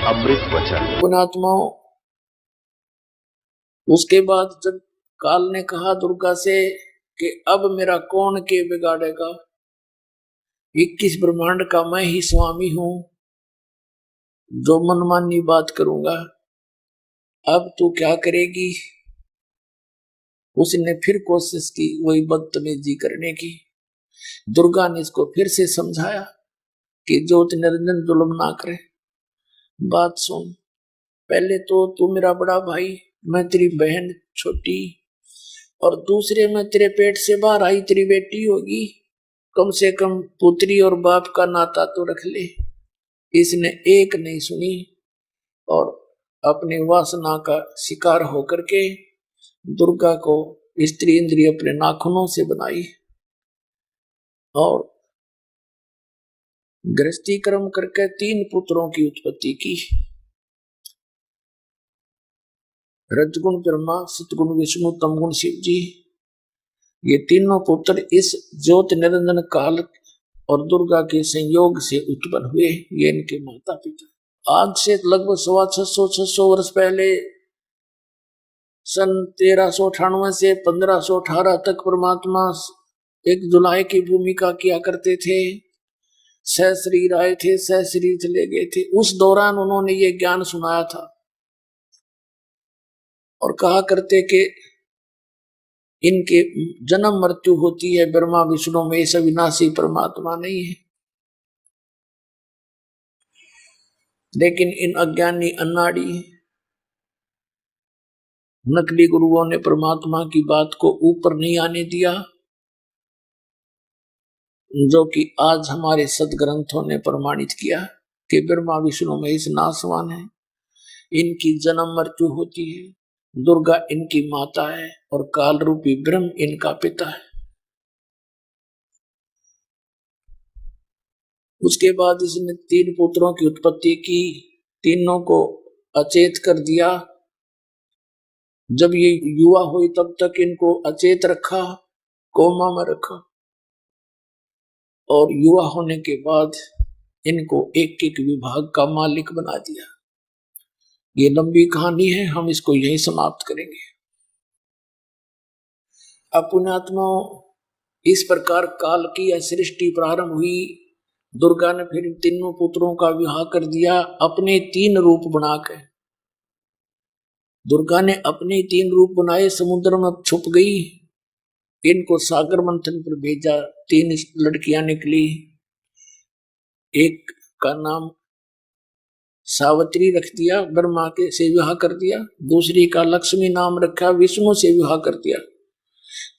अमृत वचन। पुणात्माओं, उसके बाद जब काल ने कहा दुर्गा से कि अब मेरा कौन के बिगाड़ेगा, 21 ब्रह्मांड का मैं ही स्वामी हूं, जो मनमानी बात करूंगा, अब तू क्या करेगी। उसने फिर कोशिश की वही बदतमीजी करने की। दुर्गा ने इसको फिर से समझाया कि ज्योति निरंजन जुल्म ना करे, बात सुन, पहले तो तू मेरा बड़ा भाई, मैं तेरी बहन छोटी, और दूसरे में तेरे पेट से बाहर आई तेरी बेटी होगी, कम से कम पुत्री और बाप का नाता तो रख ले। इसने एक नहीं सुनी और अपनी वासना का शिकार होकर के दुर्गा को स्त्री इंद्रिय अपने नाखूनों से बनाई और गृहस्थी कर्म करके 3 पुत्रों की उत्पत्ति की। रजगुण ब्रह्मा, सतगुण विष्णु, तमगुण शिव जी। ये तीनों पुत्र इस ज्योति निरंजन काल और दुर्गा के संयोग से उत्पन्न हुए। ये इनके माता पिता। आज से लगभग 650 वर्ष पहले सन 1398 से 1518 तक परमात्मा एक जुलाई की भूमिका किया करते थे। सहस्रीर आए थे, सहस्रीर चले गए थे। उस दौरान उन्होंने ये ज्ञान सुनाया था और कहा करते कि इनके जन्म मृत्यु होती है ब्रह्मा विष्णु में, ऐसा विनाशी परमात्मा नहीं है। लेकिन इन अज्ञानी अन्नाड़ी नकली गुरुओं ने परमात्मा की बात को ऊपर नहीं आने दिया, जो कि आज हमारे सदग्रंथों ने प्रमाणित किया कि ब्रह्मा विष्णु महेश नासवान है, इनकी जन्म मृत्यु होती है, दुर्गा इनकी माता है और काल रूपी ब्रह्म इनका पिता है। उसके बाद इसने 3 पुत्रों की उत्पत्ति की, तीनों को अचेत कर दिया। जब ये युवा हुई तब तक इनको अचेत रखा, कोमा में रखा, और युवा होने के बाद इनको एक एक विभाग का मालिक बना दिया। ये लंबी कहानी है, हम इसको यहीं समाप्त करेंगे। पुण्यात्माओं, इस प्रकार काल की यह सृष्टि प्रारंभ हुई। दुर्गा ने फिर तीनों पुत्रों का विवाह कर दिया अपने 3 रूप बनाकर। दुर्गा ने अपने 3 रूप बनाए, समुद्र में छुप गई, इनको सागर मंथन पर भेजा। 3 लड़कियां निकली, एक का नाम सावित्री रख दिया, ब्रह्मा के से विवाह कर दिया। दूसरी का लक्ष्मी नाम रखा, विष्णु से विवाह कर दिया।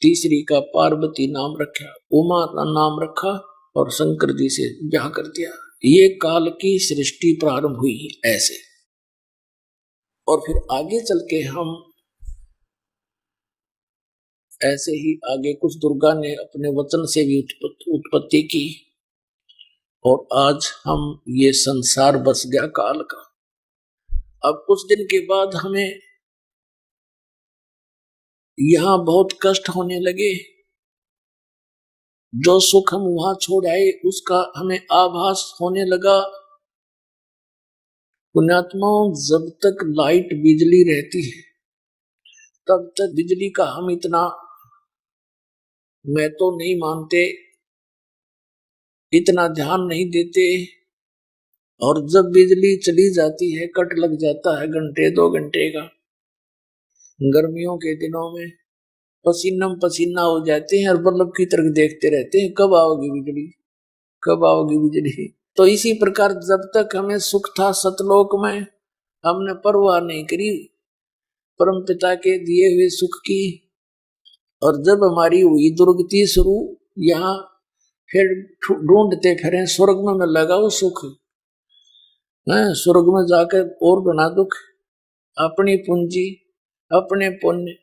तीसरी का पार्वती नाम रखा, उमा का नाम रखा और शंकर जी से विवाह कर दिया। ये काल की सृष्टि प्रारंभ हुई ऐसे। और फिर आगे चल के हम ऐसे ही आगे कुछ दुर्गा ने अपने वचन से भी उत्पत्ति की और आज हम ये संसार बस गया काल का। अब कुछ दिन के बाद हमें यहां बहुत कष्ट होने लगे। जो सुख हम वहां छोड़ आए उसका हमें आभास होने लगा। पुण्यात्माओं, जब तक लाइट बिजली रहती है तब तक बिजली का हम इतना मैं तो नहीं मानते, इतना ध्यान नहीं देते। और जब बिजली चली जाती है, कट लग जाता है घंटे 2 घंटे का, गर्मियों के दिनों में पसीना पसीना हो जाते हैं और बल्ब की तरफ देखते रहते हैं, कब आओगी बिजली, कब आओगी बिजली। तो इसी प्रकार जब तक हमें सुख था सतलोक में, हमने परवाह नहीं करी परम पिता के दिए हुए सुख की। और जब हमारी हुई दुर्गति शुरू, यहाँ फिर ढूंढते फिरे स्वर्ग में लगा वो सुख है, स्वर्ग में जाकर और बना दुख, अपनी पूंजी अपने पुण्य।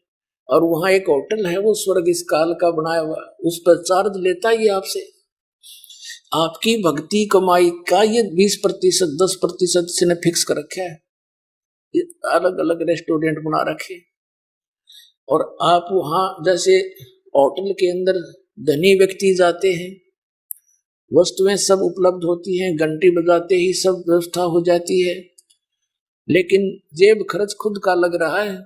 और वहां एक होटल है, वो स्वर्ग इस काल का बनाया हुआ, उस पर चार्ज लेता ही आपसे। आपकी भक्ति कमाई का ये 20% 10% से ने फिक्स कर रखा है। अलग अलग रेस्टोरेंट बना रखे और आप वहां जैसे होटल के अंदर धनी व्यक्ति जाते हैं, वस्तुएं सब उपलब्ध होती हैं, घंटी बजाते ही सब व्यवस्था हो जाती है। लेकिन जेब खर्च खुद का लग रहा है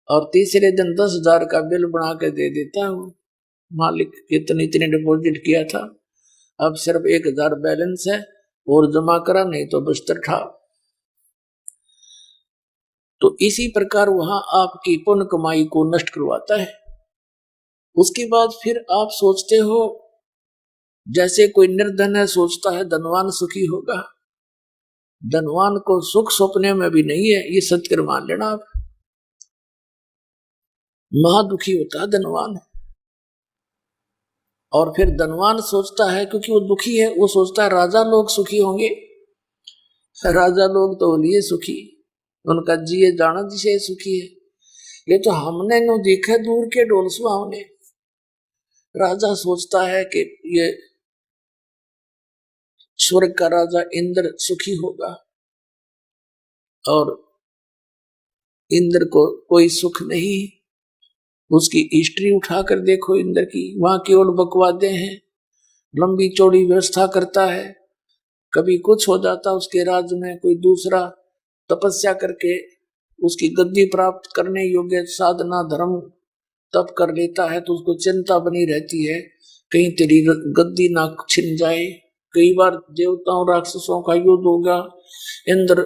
और तीसरे दिन 10,000 का बिल बना के दे देता हूँ, मालिक इतने इतने डिपॉजिट किया था, अब सिर्फ 1,000 बैलेंस है और जमा करा, नहीं तो बस्तर ठा। तो इसी प्रकार वहां आपकी पुण्य कमाई को नष्ट करवाता है। उसके बाद फिर आप सोचते हो जैसे कोई निर्धन है, सोचता है धनवान सुखी होगा। धनवान को सुख सपने में भी नहीं है, ये सत्य मान लेना आप। महादुखी होता है धनवान। और फिर धनवान सोचता है, क्योंकि वो दुखी है, वो सोचता है राजा लोग सुखी होंगे। राजा लोग तो लिए सुखी, उनका जिए जाना जिसे सुखी है। ये तो हमने नो देखे दूर के डोल सुहावने। राजा सोचता है कि ये स्वर्ग का राजा इंद्र सुखी होगा, और इंद्र को कोई सुख नहीं। उसकी हिस्ट्री उठाकर देखो इंद्र की, वहां केवल बकवादे हैं, लंबी चौड़ी व्यवस्था करता है। कभी कुछ हो जाता उसके राज्य में, कोई दूसरा तपस्या करके उसकी गद्दी प्राप्त करने योग्य साधना धर्म तप कर लेता है, तो उसको चिंता बनी रहती है कहीं तेरी गद्दी ना छिन जाए। कई बार देवताओं राक्षसों का युद्ध होगा, इंद्र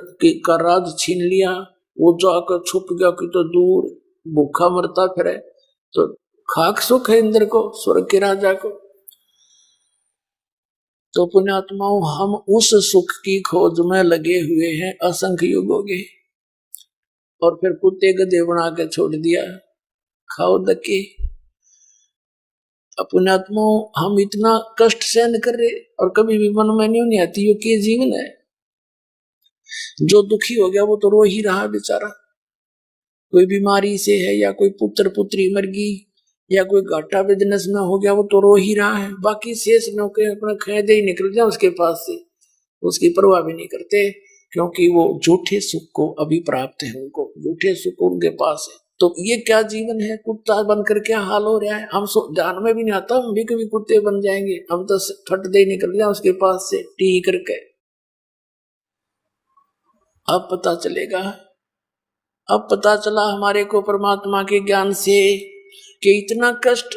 का राज छीन लिया, वो जाकर छुप गया कि तो दूर भूखा मरता फिरे, तो खाक सुख है इंद्र को, स्वर्ग के राजा को। तो पुण्यात्माओं, हम उस सुख की खोज में लगे हुए हैं असंख्य युगों के, और फिर कुत्ते गधे बना के छोड़ दिया, खाओ धक्के। पुण्यात्माओं, हम इतना कष्ट सहन कर रहे और कभी भी मन में नहीं आती ये क्या जीवन है। जो दुखी हो गया वो तो रो ही रहा बेचारा, कोई बीमारी से है या कोई पुत्र पुत्री मर गई या कोई घाटा बिजनेस में हो गया, वो तो रो ही रहा है। बाकी शेष नौके अपना खैदे ही निकल जाए उसके पास से, उसकी परवाह भी नहीं करते, क्योंकि वो झूठे सुख को अभी प्राप्त है, उनको झूठे सुख उनके पास है। तो ये क्या जीवन है, कुत्ता बनकर क्या हाल हो रहा है। हम ध्यान में भी नहीं आता हम भी कभी कुत्ते बन जाएंगे, हम तो फट दे निकल जाए उसके पास से टी करके। अब पता चलेगा, अब पता चला हमारे को परमात्मा के ज्ञान से कि इतना कष्ट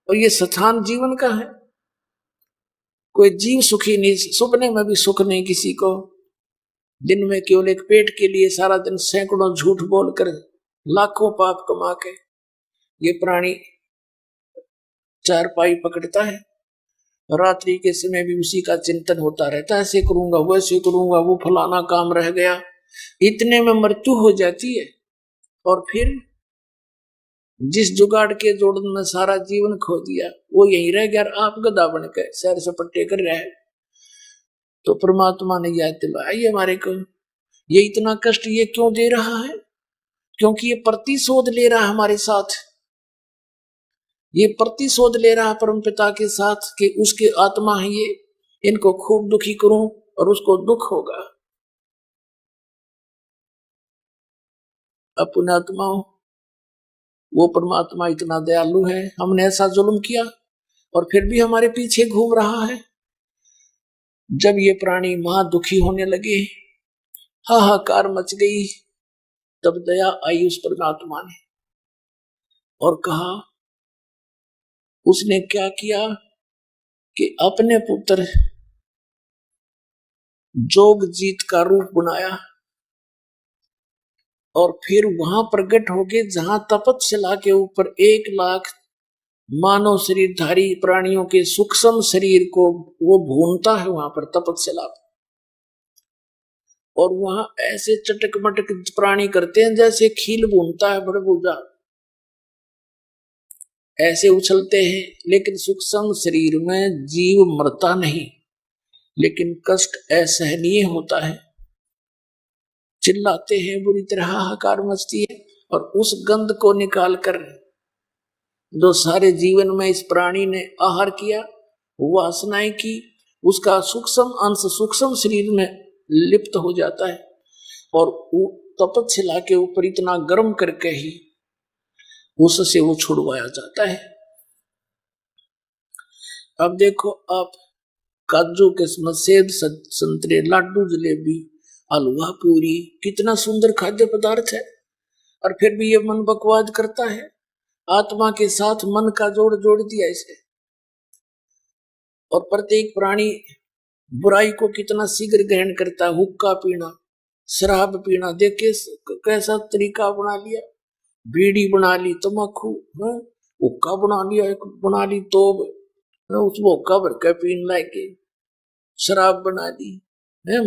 और ये स्थान जीवन का है। कोई जीव सुखी नहीं, सपने में भी सुख नहीं किसी को। दिन में केवल एक पेट के लिए सारा दिन सैकड़ों झूठ बोलकर लाखों पाप कमा के ये प्राणी चारपाई पकड़ता है। रात्रि के समय भी उसी का चिंतन होता रहता है, ऐसे करूंगा वैसे करूंगा, वो फलाना काम रह गया। इतने में मृत्यु हो जाती है, और फिर जिस जुगाड़ के जोड़न में सारा जीवन खो दिया वो यही रह गया, आप गधा बन के सैर सपट्टे कर रहे हैं। तो परमात्मा ने याद दिलाई हमारे को, ये इतना कष्ट ये क्यों दे रहा है, क्योंकि ये प्रतिशोध ले रहा है हमारे साथ। ये प्रतिशोध ले रहा है परम पिता के साथ कि उसके आत्मा है ये, इनको खूब दुखी करूं और उसको दुख होगा। अब पुण्यात्माओं, वो परमात्मा इतना दयालु है, हमने ऐसा जुल्म किया और फिर भी हमारे पीछे घूम रहा है। जब ये प्राणी महा दुखी होने लगे, हाहाकार मच गई, तब दया आई उस परमात्मा ने और कहा, उसने क्या किया कि अपने पुत्र जोगजीत का रूप बनाया और फिर वहां प्रकट हो गए जहां तपतशिला के ऊपर 1,00,000 मानव शरीरधारी प्राणियों के सूक्ष्म शरीर को वो भूनता है वहां पर तपतशिला। और वहां ऐसे चटक मटक प्राणी करते हैं जैसे खील भूनता है बड़बूजा, ऐसे उछलते हैं। लेकिन सूक्ष्म शरीर में जीव मरता नहीं, लेकिन कष्ट असहनीय होता है, चिल्लाते हैं, बुरी तरह हाहाकार मचती है। और उस गंध को निकालकर जो सारे जीवन में इस प्राणी ने आहार किया, वासनाएं की, उसका सूक्ष्म अंश सूक्ष्म शरीर में लिप्त हो जाता है और तपतशिला के ऊपर इतना गर्म करके ही उससे वो छुड़वाया जाता है। अब देखो आप, काजू किस्मत सेब संतरे लाडू जलेबी हलवा पूरी कितना सुंदर खाद्य पदार्थ है, और फिर भी ये मन बकवाद करता है। आत्मा के साथ मन का जोड़ जोड़ दिया इसे। और प्रत्येक प्राणी बुराई को कितना शीघ्र ग्रहण करता है। हुक्का पीना, शराब पीना, देखे कैसा तरीका बना लिया। बीड़ी बना ली, तम्बाकू, हुक्का बना लिया, एक बना ली तोब, उसमें हुक्का भर के पीने लगे। शराब बना ली,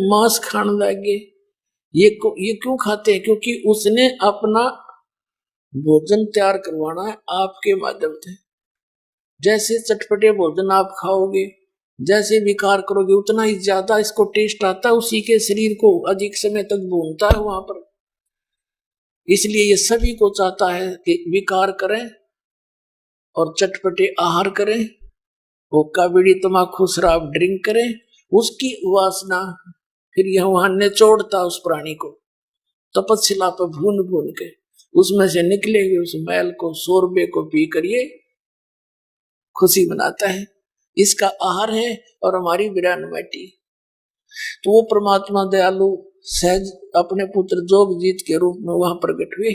मांस खाने लगे। ये क्यों खाते हैं? क्योंकि उसने अपना भोजन तैयार करवाना है आपके माध्यम से। जैसे चटपटे भोजन आप खाओगे, जैसे विकार करोगे, उतना ही ज्यादा इसको टेस्ट आता है, उसी के शरीर को अधिक समय तक भूनता है वहां पर। इसलिए ये सभी को चाहता है कि विकार करें और चटपटे आहार करें, हुक्का बीड़ी तम्बाकू शराब ड्रिंक करें। उसकी वासना फिर यह वहां निचोड़ता उस प्राणी को, तपस्या पर भून भून के उसमें से निकले हुए उस मैल को, शोरबे को पी कर ये खुशी मनाता है। इसका आहार है और हमारी विरान माटी। तो वो परमात्मा दयालु सहज अपने पुत्र जोगजीत के रूप में वहां प्रकट हुए।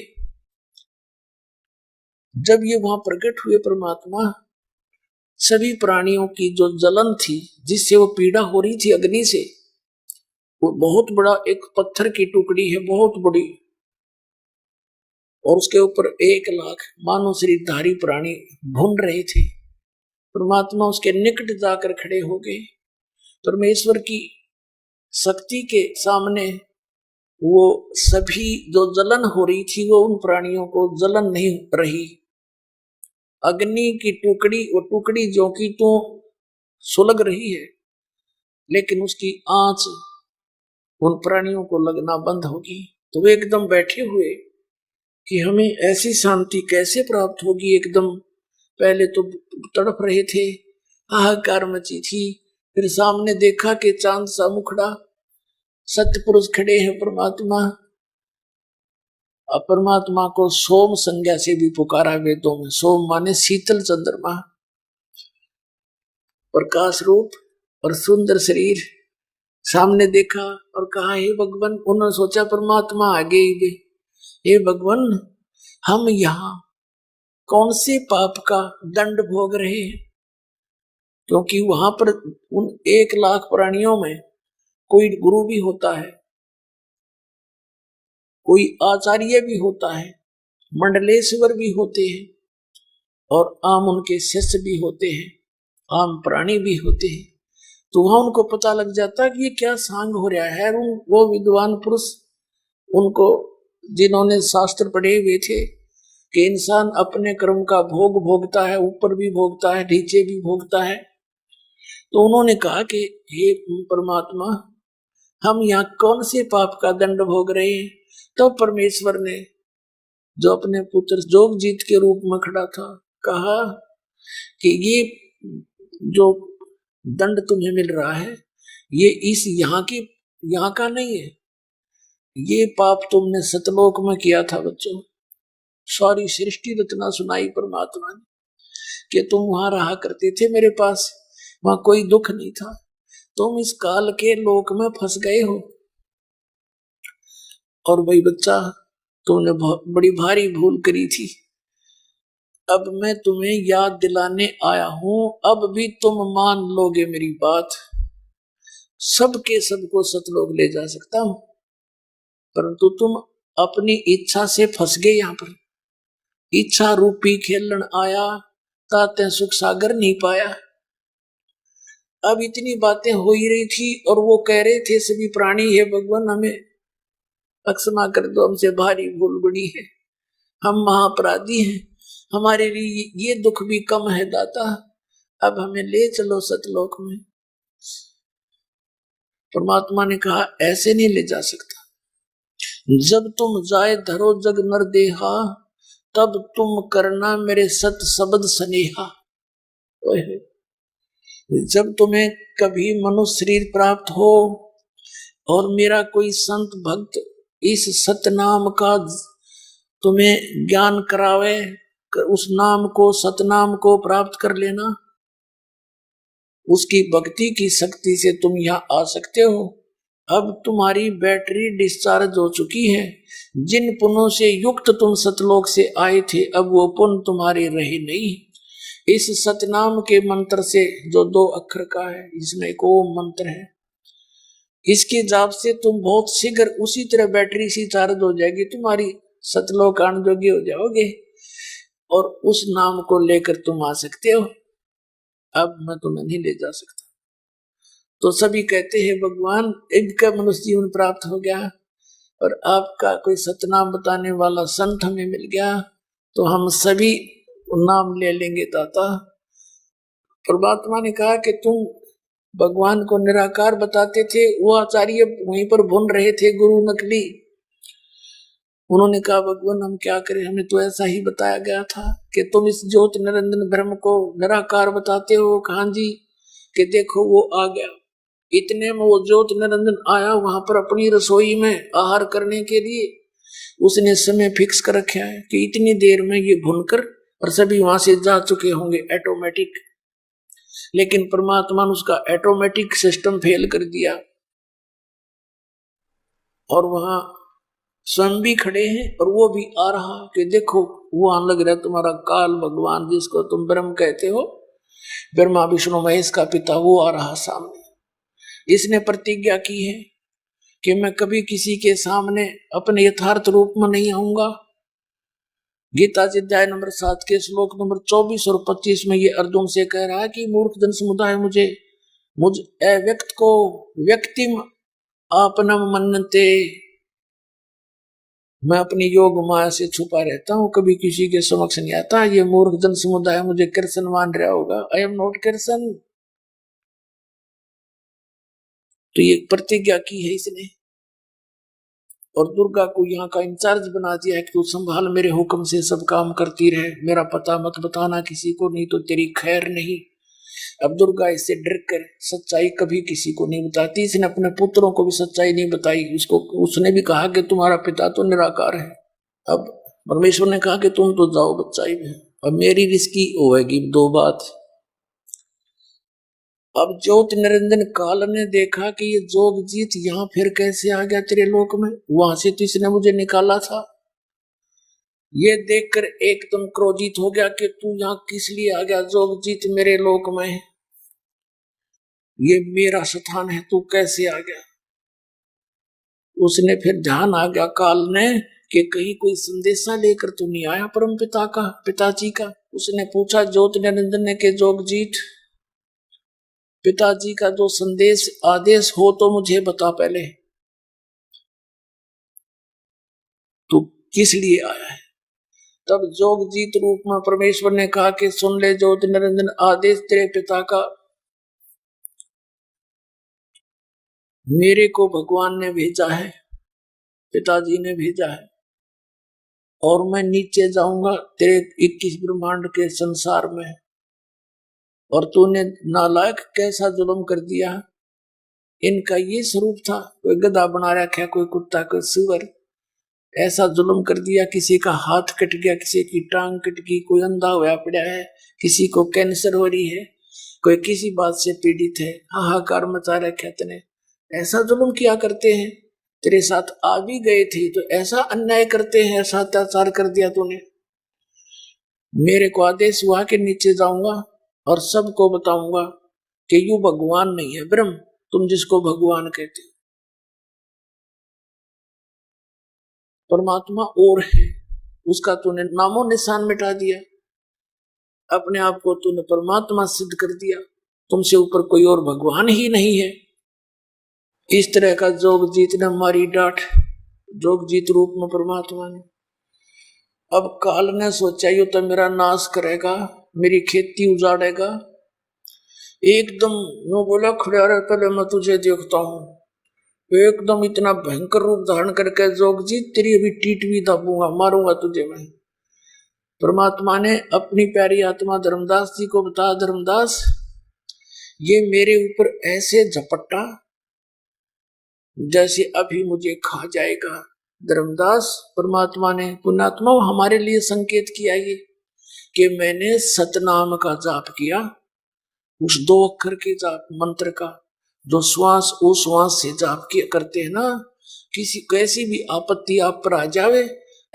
जब ये वहां प्रकट हुए परमात्मा, सभी प्राणियों की जो जलन थी, जिससे वो पीड़ा हो रही थी अग्नि से, वो बहुत बड़ा एक पत्थर की टुकड़ी है, बहुत बड़ी, और उसके ऊपर 1,00,000 मानव शरीरधारी प्राणी भून रहे थे। परमात्मा उसके निकट जाकर खड़े हो गए। परमेश्वर की शक्ति के सामने वो सभी जो जलन हो रही थी, वो उन प्राणियों को जलन नहीं रही। अग्नि की टुकड़ी, वो टुकड़ी जो कि तो सुलग रही है, लेकिन उसकी आंच उन प्राणियों को लगना बंद होगी। तो वे एकदम बैठे हुए कि हमें ऐसी शांति कैसे प्राप्त होगी। एकदम पहले तो तड़प रहे थे, हाहाकार मची थी। फिर सामने देखा कि चांद सा मुखड़ा, सत्य पुरुष खड़े हैं परमात्मा। अब परमात्मा को सोम संज्ञा से भी पुकारा वेदों में। सोम माने शीतल चंद्रमा, प्रकाश रूप और सुंदर शरीर। सामने देखा और कहा, हे भगवान। उन्होंने सोचा परमात्मा आगे ही गए, हे भगवान, हम यहाँ कौन से पाप का दंड भोग रहे हैं? क्योंकि वहां पर उन 1,00,000 प्राणियों में कोई गुरु भी होता है, कोई आचार्य भी होता है, मंडलेश्वर भी होते हैं, और आम उनके शिष्य भी होते हैं, आम प्राणी भी होते हैं। तो वहां उनको पता लग जाता है कि ये क्या सांग हो रहा है। वो विद्वान पुरुष, उनको जिन्होंने शास्त्र पढ़े हुए थे कि इंसान अपने कर्म का भोग भोगता है, ऊपर भी भोगता है, नीचे भी भोगता है। तो उन्होंने कहा कि हे परमात्मा, हम यहाँ कौन से पाप का दंड भोग रहे हैं? तो परमेश्वर ने, जो अपने पुत्र जोगजीत के रूप में खड़ा था, कहा कि ये जो दंड तुम्हें मिल रहा है, ये इस यहाँ का नहीं है। ये पाप तुमने सतलोक में किया था बच्चों। सारी सृष्टि रचना सुनाई परमात्मा ने कि तुम वहां रहा करते थे मेरे पास, वहां कोई दुख नहीं था, तुम इस काल के लोक में फंस गए हो। और भाई बच्चा, तुमने बड़ी भारी भूल करी थी। अब मैं तुम्हें याद दिलाने आया हूं, अब भी तुम मान लोगे मेरी बात। सबके सबको सतलोक ले जा सकता हूं, परंतु तुम अपनी इच्छा से फंस गए। यहां पर इच्छा रूपी खेलन आया, ताते सुख सागर नहीं पाया। अब इतनी बातें हो ही रही थी और वो कह रहे थे सभी प्राणी, हे भगवान, हमें अक्षमा कर दो, हमसे भारी भूल बड़ी है, हम महाअपराधी हैं, हमारे लिए ये दुख भी कम है दाता, अब हमें ले चलो सतलोक में। परमात्मा ने कहा, ऐसे नहीं ले जा सकता। जब तुम जाए धरो जग नर देहा, तब तुम करना मेरे सत शब्द स्नेहा। जब तुम्हें कभी मनुष्य शरीर प्राप्त हो और मेरा कोई संत भक्त इस सतनाम का तुम्हें ज्ञान करावे, उस नाम को, सतनाम को प्राप्त कर लेना। उसकी भक्ति की शक्ति से तुम यहाँ आ सकते हो। अब तुम्हारी बैटरी डिस्चार्ज हो चुकी है। जिन पुण्यों से युक्त तुम सतलोक से आए थे, अब वो पुण्य तुम्हारे रहे नहीं। इस सतनाम के मंत्र से, जो 2 अक्षर का है, इसमें एक ओम मंत्र है, इसके जाप से तुम बहुत शीघ्र उसी तरह बैटरी सी चार्ज हो जाएगी, तुम्हारी सतलोक आने जोगे हो जाओगे और उस नाम को लेकर तुम आ सकते हो। अब मैं तुम्हें नहीं ले जा सकता। तो सभी कहते हैं भगवान इनका मनुष्य जीवन प्राप्त हो गया और आपका कोई सतनाम बताने वाला संत हमें मिल गया, तो हम सभी नाम ले लेंगे दाता। परमात्मा ने कहा कि तुम भगवान को निराकार बताते थे, वो आचार्य वहीं पर भून रहे थे, गुरु नकली। उन्होंने कहा भगवान हम क्या करें, हमें तो ऐसा ही बताया गया था कि तुम इस ज्योत निरंजन ब्रह्म को निराकार बताते हो। कहा जी कि देखो वो आ गया। इतने में वो ज्योत निरंजन आया वहां पर अपनी रसोई में आहार करने के लिए। उसने समय फिक्स कर रखा है कि इतनी देर में ये भुनकर और सभी वहां से जा चुके होंगे ऑटोमेटिक। लेकिन परमात्मा ने उसका ऑटोमेटिक सिस्टम फेल कर दिया और वहां स्वयं भी खड़े हैं और वो भी आ रहा कि देखो वो आने लग रहा तुम्हारा काल भगवान, जिसको तुम ब्रह्म कहते हो, ब्रह्मा विष्णु महेश का पिता, वो आ रहा सामने। इसने प्रतिज्ञा की है कि मैं कभी किसी के सामने अपने यथार्थ रूप में नहीं आऊंगा। गीता जी अध्याय नंबर 7 के श्लोक नंबर 24 और 25 में ये अर्जुन से कह रहा है कि मूर्ख जन समुदाय मुझ व्यक्त को व्यक्तिम आपनम मन्नते, मैं अपनी योग माया से छुपा रहता हूँ, कभी किसी के समक्ष नहीं आता। ये मूर्ख जन समुदाय मुझे कृष्ण मान रहा होगा, आई एम नॉट कृष्ण। तो ये प्रतिज्ञा की है इसने और दुर्गा को यहाँ का इंचार्ज बना दिया है कि तू संभाल, मेरे हुक्म से सब काम करती रहे, मेरा पता मत बताना किसी को, नहीं तो तेरी खैर नहीं। अब दुर्गा इससे डर कर सच्चाई कभी किसी को नहीं बताती। इसने अपने पुत्रों को भी सच्चाई नहीं बताई। उसने भी कहा कि तुम्हारा पिता तो निराकार है। अब परमेश्वर ने कहा कि तुम तो जाओ बच्चाई में, अब मेरी रिस्की होगी 2 बात। अब ज्योत निरंजन काल ने देखा कि ये जोगजीत यहाँ फिर कैसे आ गया तेरे लोक में, वहां से तो इसने मुझे निकाला था। ये देखकर एकदम क्रोधित हो गया कि तू यहाँ किस लिए आ गया जोगजीत मेरे लोक में, ये मेरा स्थान है, तू कैसे आ गया। उसने फिर ध्यान आ गया काल ने कि कहीं कोई संदेशा लेकर तो नहीं आया परम पिता का, पिताजी का। उसने पूछा ज्योत निरंजन ने कि जोगजीत, पिताजी का जो संदेश आदेश हो तो मुझे बता पहले, तू किस लिए आया है। तब जोगजीत रूप में परमेश्वर ने कहा कि सुन ले ज्योत निरंजन, आदेश तेरे पिता का, मेरे को भगवान ने भेजा है, पिताजी ने भेजा है और मैं नीचे जाऊंगा तेरे 21 ब्रह्मांड के संसार में, और तूने नालायक कैसा जुल्म कर दिया। इनका ये स्वरूप था, कोई गधा बना रखा, कोई कुत्ता, कोई सुअर, ऐसा जुल्म कर दिया। किसी का हाथ कट गया, किसी की टांग कट गई, कोई अंधा हुआ पड़ा है, किसी को कैंसर हो रही है, कोई किसी बात से पीड़ित है, हाहाकार मचा रखा तूने। ऐसा जुल्म किया करते हैं, तेरे साथ आ भी गए थे तो ऐसा अन्याय करते हैं, ऐसा अत्याचार कर दिया तूने। मेरे को आदेश हुआ कि नीचे जाऊंगा और सबको बताऊंगा कि यू भगवान नहीं है ब्रह्म, तुम जिसको भगवान कहते हो, परमात्मा और है, उसका तूने नामो निशान मिटा दिया। अपने आप को तूने परमात्मा सिद्ध कर दिया, तुमसे ऊपर कोई और भगवान ही नहीं है। इस तरह का जोगजीत ने मारी डांट, जोगजीत रूप में परमात्मा ने। अब काल ने सोचा यो तो मेरा नाश करेगा, मेरी खेती उजाड़ेगा। एकदम नो बोला खड़ा रह, पहले मैं तुझे देखता हूं। एकदम इतना भयंकर रूप धारण करके जोगजीत तेरी अभी टीट भी दाबूंगा, मारूंगा तुझे मैं। परमात्मा ने अपनी प्यारी आत्मा धर्मदास जी को बताया, धर्मदास ये मेरे ऊपर ऐसे झपट्टा जैसे अभी मुझे खा जाएगा। धर्मदास, परमात्मा ने पुण्यात्मा हमारे लिए संकेत किया ये कि मैंने सतनाम का जाप किया, उस 2 अक्षर के जाप मंत्र का, जो श्वास उश्वास से जाप के करते हैं ना, किसी कैसी भी आपत्ति आप पर आ जावे,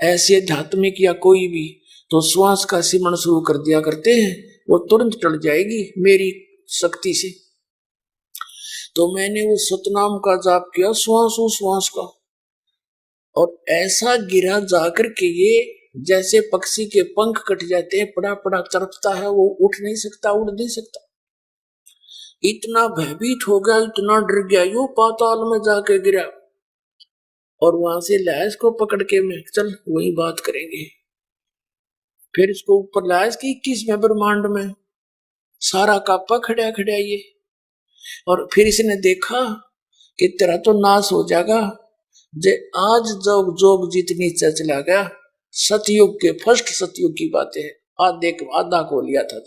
ऐसे आध्यात्मिक या कोई भी, तो श्वास का सिमरण शुरू कर दिया करते हैं, वो तुरंत टल जाएगी मेरी शक्ति से। तो मैंने वो सतनाम का जाप किया श्वास उश्वास का, और ऐसा गिरा जाकर के ये जैसे पक्षी के पंख कट जाते हैं, पड़ा पड़ा तड़पता है, वो उठ नहीं सकता, उड़ नहीं सकता। इतना भयभीत हो गया, इतना डर गया, यो पाताल में जाके गिरा। और वहां से लैस को पकड़ के मैं चल वही बात करेंगे। फिर इसको ऊपर लाया कि 21वें ब्रह्मांड में सारा कापा खड़ा खड़ा ये। और फिर इसने देखा कि तेरा तो नाश हो जाएगा, जे आज जोग जोग जितनी चला गया, सतयुग के फर्स्ट सतयुग की बातें है, आधा को लिया था।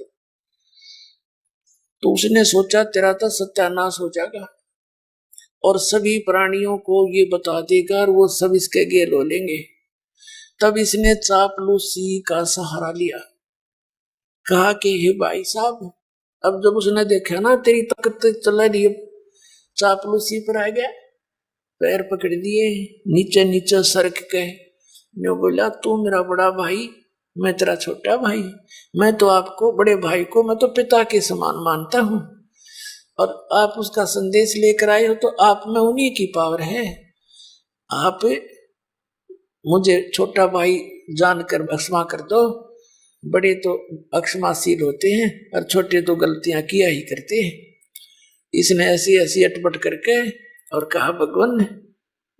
तो उसने सोचा तेरा तो सत्यानाश हो जाएगा और सभी प्राणियों को ये बता देगा और वो सब इसके गेल हो लेंगे। तब इसने चापलूसी का सहारा लिया, कहा कि हे भाई साहब, अब जब उसने देखा ना तेरी ताकत चला रही, चापलूसी पर आ गया, पैर पकड़ दिए, नीचे नीचे सरक के नो बोला तू मेरा बड़ा भाई, मैं तेरा छोटा भाई, मैं तो आपको बड़े भाई को मैं तो पिता के समान मानता हूं, और आप उसका संदेश लेकर आए हो तो आप में उन्हीं की पावर है। आप मुझे छोटा भाई जानकर क्षमा कर दो, बड़े तो अक्षमाशील होते हैं और छोटे तो गलतियां किया ही करते हैं। इसने ऐसी ऐसी अटपट करके और कहा भगवान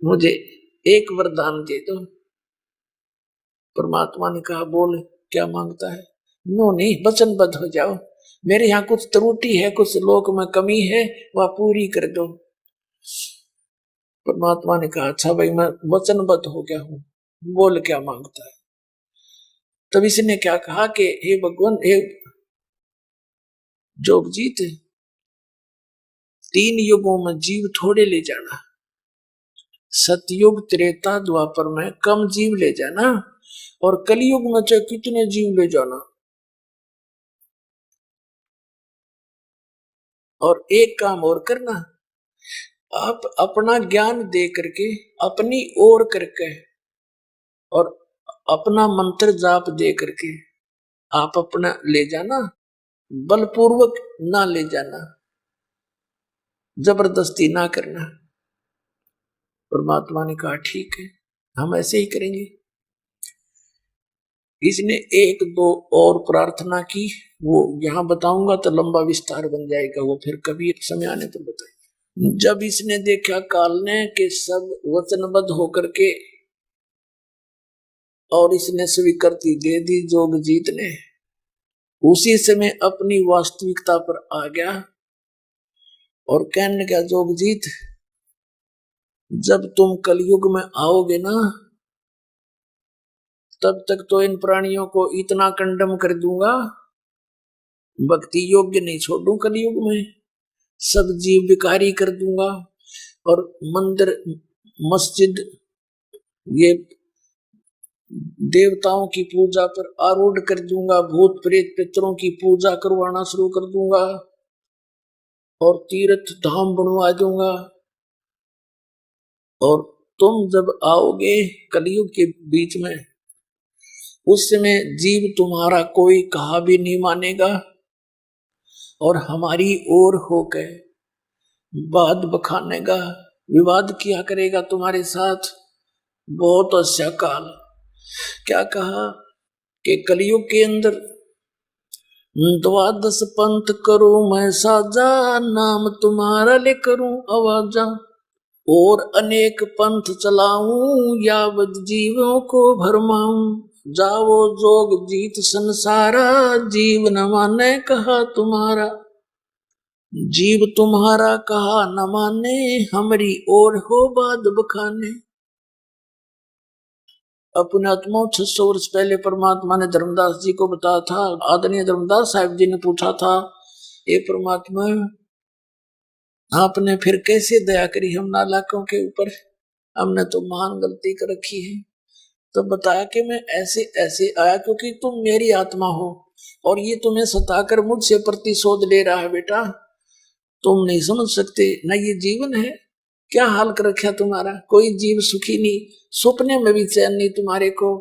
मुझे एक वरदान दे दो। परमात्मा ने कहा बोल क्या मांगता है। नो नहीं, वचनबद्ध हो जाओ, मेरे यहाँ कुछ त्रुटि है, कुछ लोक में कमी है, वह पूरी कर दो। परमात्मा ने कहा अच्छा भाई मैं वचनबद्ध हो गया हूं, बोल क्या मांगता है। तब इसने क्या कहा कि हे भगवान, हे जोगजीत, 3 युगों में जीव थोड़े ले जाना, सतयुग त्रेता द्वापर में कम जीव ले जाना, और कलयुग में चाहे कितने जीव ले जाना। और एक काम और करना, आप अपना ज्ञान दे करके अपनी ओर करके और अपना मंत्र जाप दे करके आप अपना ले जाना, बलपूर्वक ना ले जाना, जबरदस्ती ना करना। परमात्मा ने कहा ठीक है, हम ऐसे ही करेंगे। इसने 1-2 और प्रार्थना की, वो यहां बताऊंगा तो लंबा विस्तार बन जाएगा, वो फिर कभी समय आने पर बताएंगे। जब इसने देखा काल ने कि सब वचनबद्ध होकर के और इसने स्वीकृति दे दी जोगजीत ने, उसी समय अपनी वास्तविकता पर आ गया और कहने लगा जोगजीत जब तुम कलयुग में आओगे ना, तब तक तो इन प्राणियों को इतना कंडम कर दूंगा, भक्ति योग्य नहीं छोड़ू कलयुग में, सब जीव विकारी कर दूंगा, और मंदिर मस्जिद ये देवताओं की पूजा पर आरूढ़ कर दूंगा, भूत प्रेत पितरों की पूजा करवाना शुरू कर दूंगा, और तीर्थ धाम बनवा दूंगा। और तुम जब आओगे कलयुग के बीच में, उस समय जीव तुम्हारा कोई कहा भी नहीं मानेगा, और हमारी ओर होकर बात बखानेगा, विवाद किया करेगा तुम्हारे साथ। बहुत अच्छा काल। क्या कहा कि कलयुग के अंदर 12 पंथ करूं मैं साजा, नाम तुम्हारा ले करूं आवाजा, और अनेक पंथ चलाऊं यावत जीवों को भरमाऊं, जाओ जोग जीत संसारा, जीव न माने कहा तुम्हारा, जीव तुम्हारा कहा न माने, हमारी ओर हो बात बखाने। अपने आत्मा 600 वर्ष पहले परमात्मा ने धर्मदास जी को बताया था। आदरणीय धर्मदास साहिब जी ने पूछा था, ये परमात्मा आपने फिर कैसे दया करी हम नालायकों के ऊपर, हमने तो महान गलती कर रखी है। तो बताया कि मैं ऐसे ऐसे आया क्योंकि तुम मेरी आत्मा हो और ये तुम्हें सताकर मुझसे प्रतिशोध ले रहा है बेटा। तुम नहीं समझ सकते ना, ये जीवन है। क्या हाल कर रखा तुम्हारा, कोई जीव सुखी नहीं, सपने में भी चैन नहीं तुम्हारे को।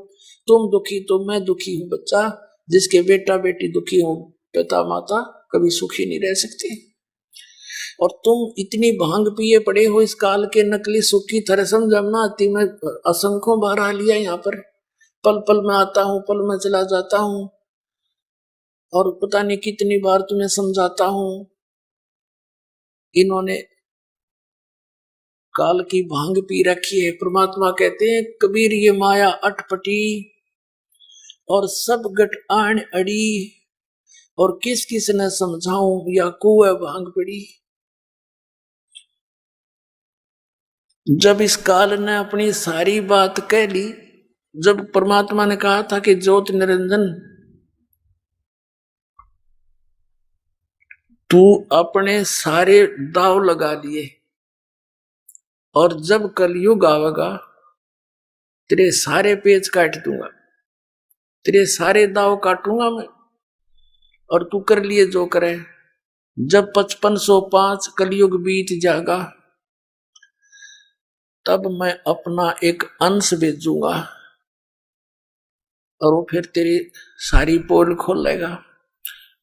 तुम दुखी तो मैं दुखी हूं बच्चा, जिसके बेटा बेटी दुखी हो, पिता माता कभी सुखी नहीं रह सकते। और तुम इतनी भांग पिए पड़े हो इस काल के नकली सुख की, थरे समझना आती। मैं असंख्यों बार आ लिया यहाँ पर, पल पल में आता हूँ, पल में चला जाता हूँ, और पता नहीं कितनी बार तुम्हें समझाता हूँ। इन्होंने काल की भांग पी रखी है। परमात्मा कहते हैं कबीर ये माया अटपटी, और सब गट आण अड़ी, और किस किस ने समझाऊं या कुएं भांग पड़ी। जब इस काल ने अपनी सारी बात कह ली, जब परमात्मा ने कहा था कि ज्योत निरंजन तू अपने सारे दाव लगा लिए, और जब कलयुग आवेगा तेरे सारे पेच काट दूंगा, तेरे सारे दाव काटूंगा मैं, और तू कर लिए जो करे। जब 5505 कलयुग बीत जाएगा, तब मैं अपना एक अंश भेजूंगा, और वो फिर तेरी सारी पोल खोल लेगा।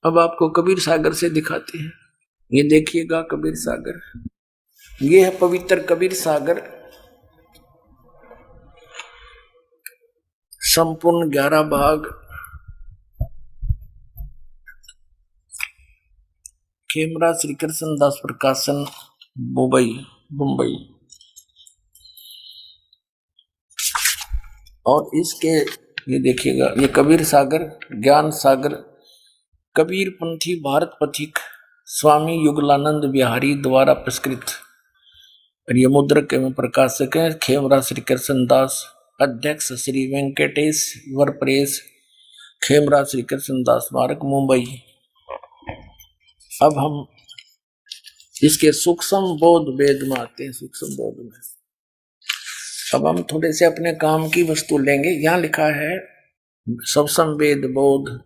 अब आपको कबीर सागर से दिखाते हैं। ये देखिएगा कबीर सागर, ये है पवित्र कबीर सागर। संपूर्ण 11 भाग, खेमरा श्री कृष्ण दास प्रकाशन, मुंबई। और इसके ये देखिएगा, ये कबीर सागर, ज्ञान सागर, कबीर पंथी भारत पथिक स्वामी युगलानंद बिहारी द्वारा पुरस्कृत। और ये मुद्रक एवं प्रकाशक है खेमरा श्री कृष्ण दास, अध्यक्ष श्री वेंकटेश वर प्रेस, खेमरा श्री कृष्ण दास स्मारक, मुंबई। अब हम इसके सूक्ष्म बोध वेद में आते हैं। सूक्ष्म बोध में अब हम थोड़े से अपने काम की वस्तु लेंगे। यहाँ लिखा है सूक्ष्म वेद बोध,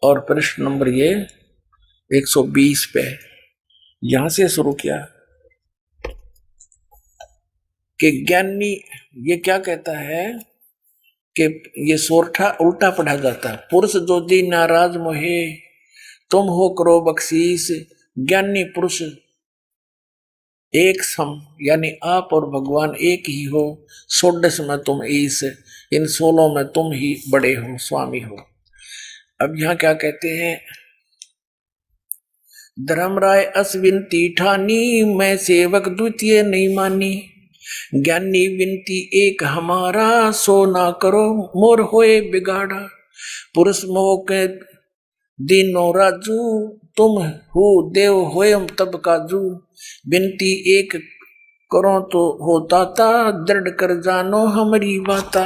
और प्रश्न नंबर ये 120 पे यहां से शुरू किया कि ज्ञानी ये क्या कहता है कि ये सोरठा उल्टा पढ़ा जाता है। पुरुष जो दी नाराज मोहे, तुम हो करो बख्शीस, ज्ञानी पुरुष एक सम, यानी आप और भगवान एक ही हो। 16 में तुम ईस, इन 16 में तुम ही बड़े हो, स्वामी हो। अब यहाँ क्या कहते हैं, धर्मराय अश्विनती ठानी, मैं सेवक द्वितीय नहीं मानी। ज्ञानी विनती एक हमारा, सो ना करो मोर होए बिगाड़ा। पुरुष मोह के दीनो राजू, तुम हो देव होए तब काजू। विनती एक करो तो हो दाता, दृढ़ कर जानो हमारी बाता।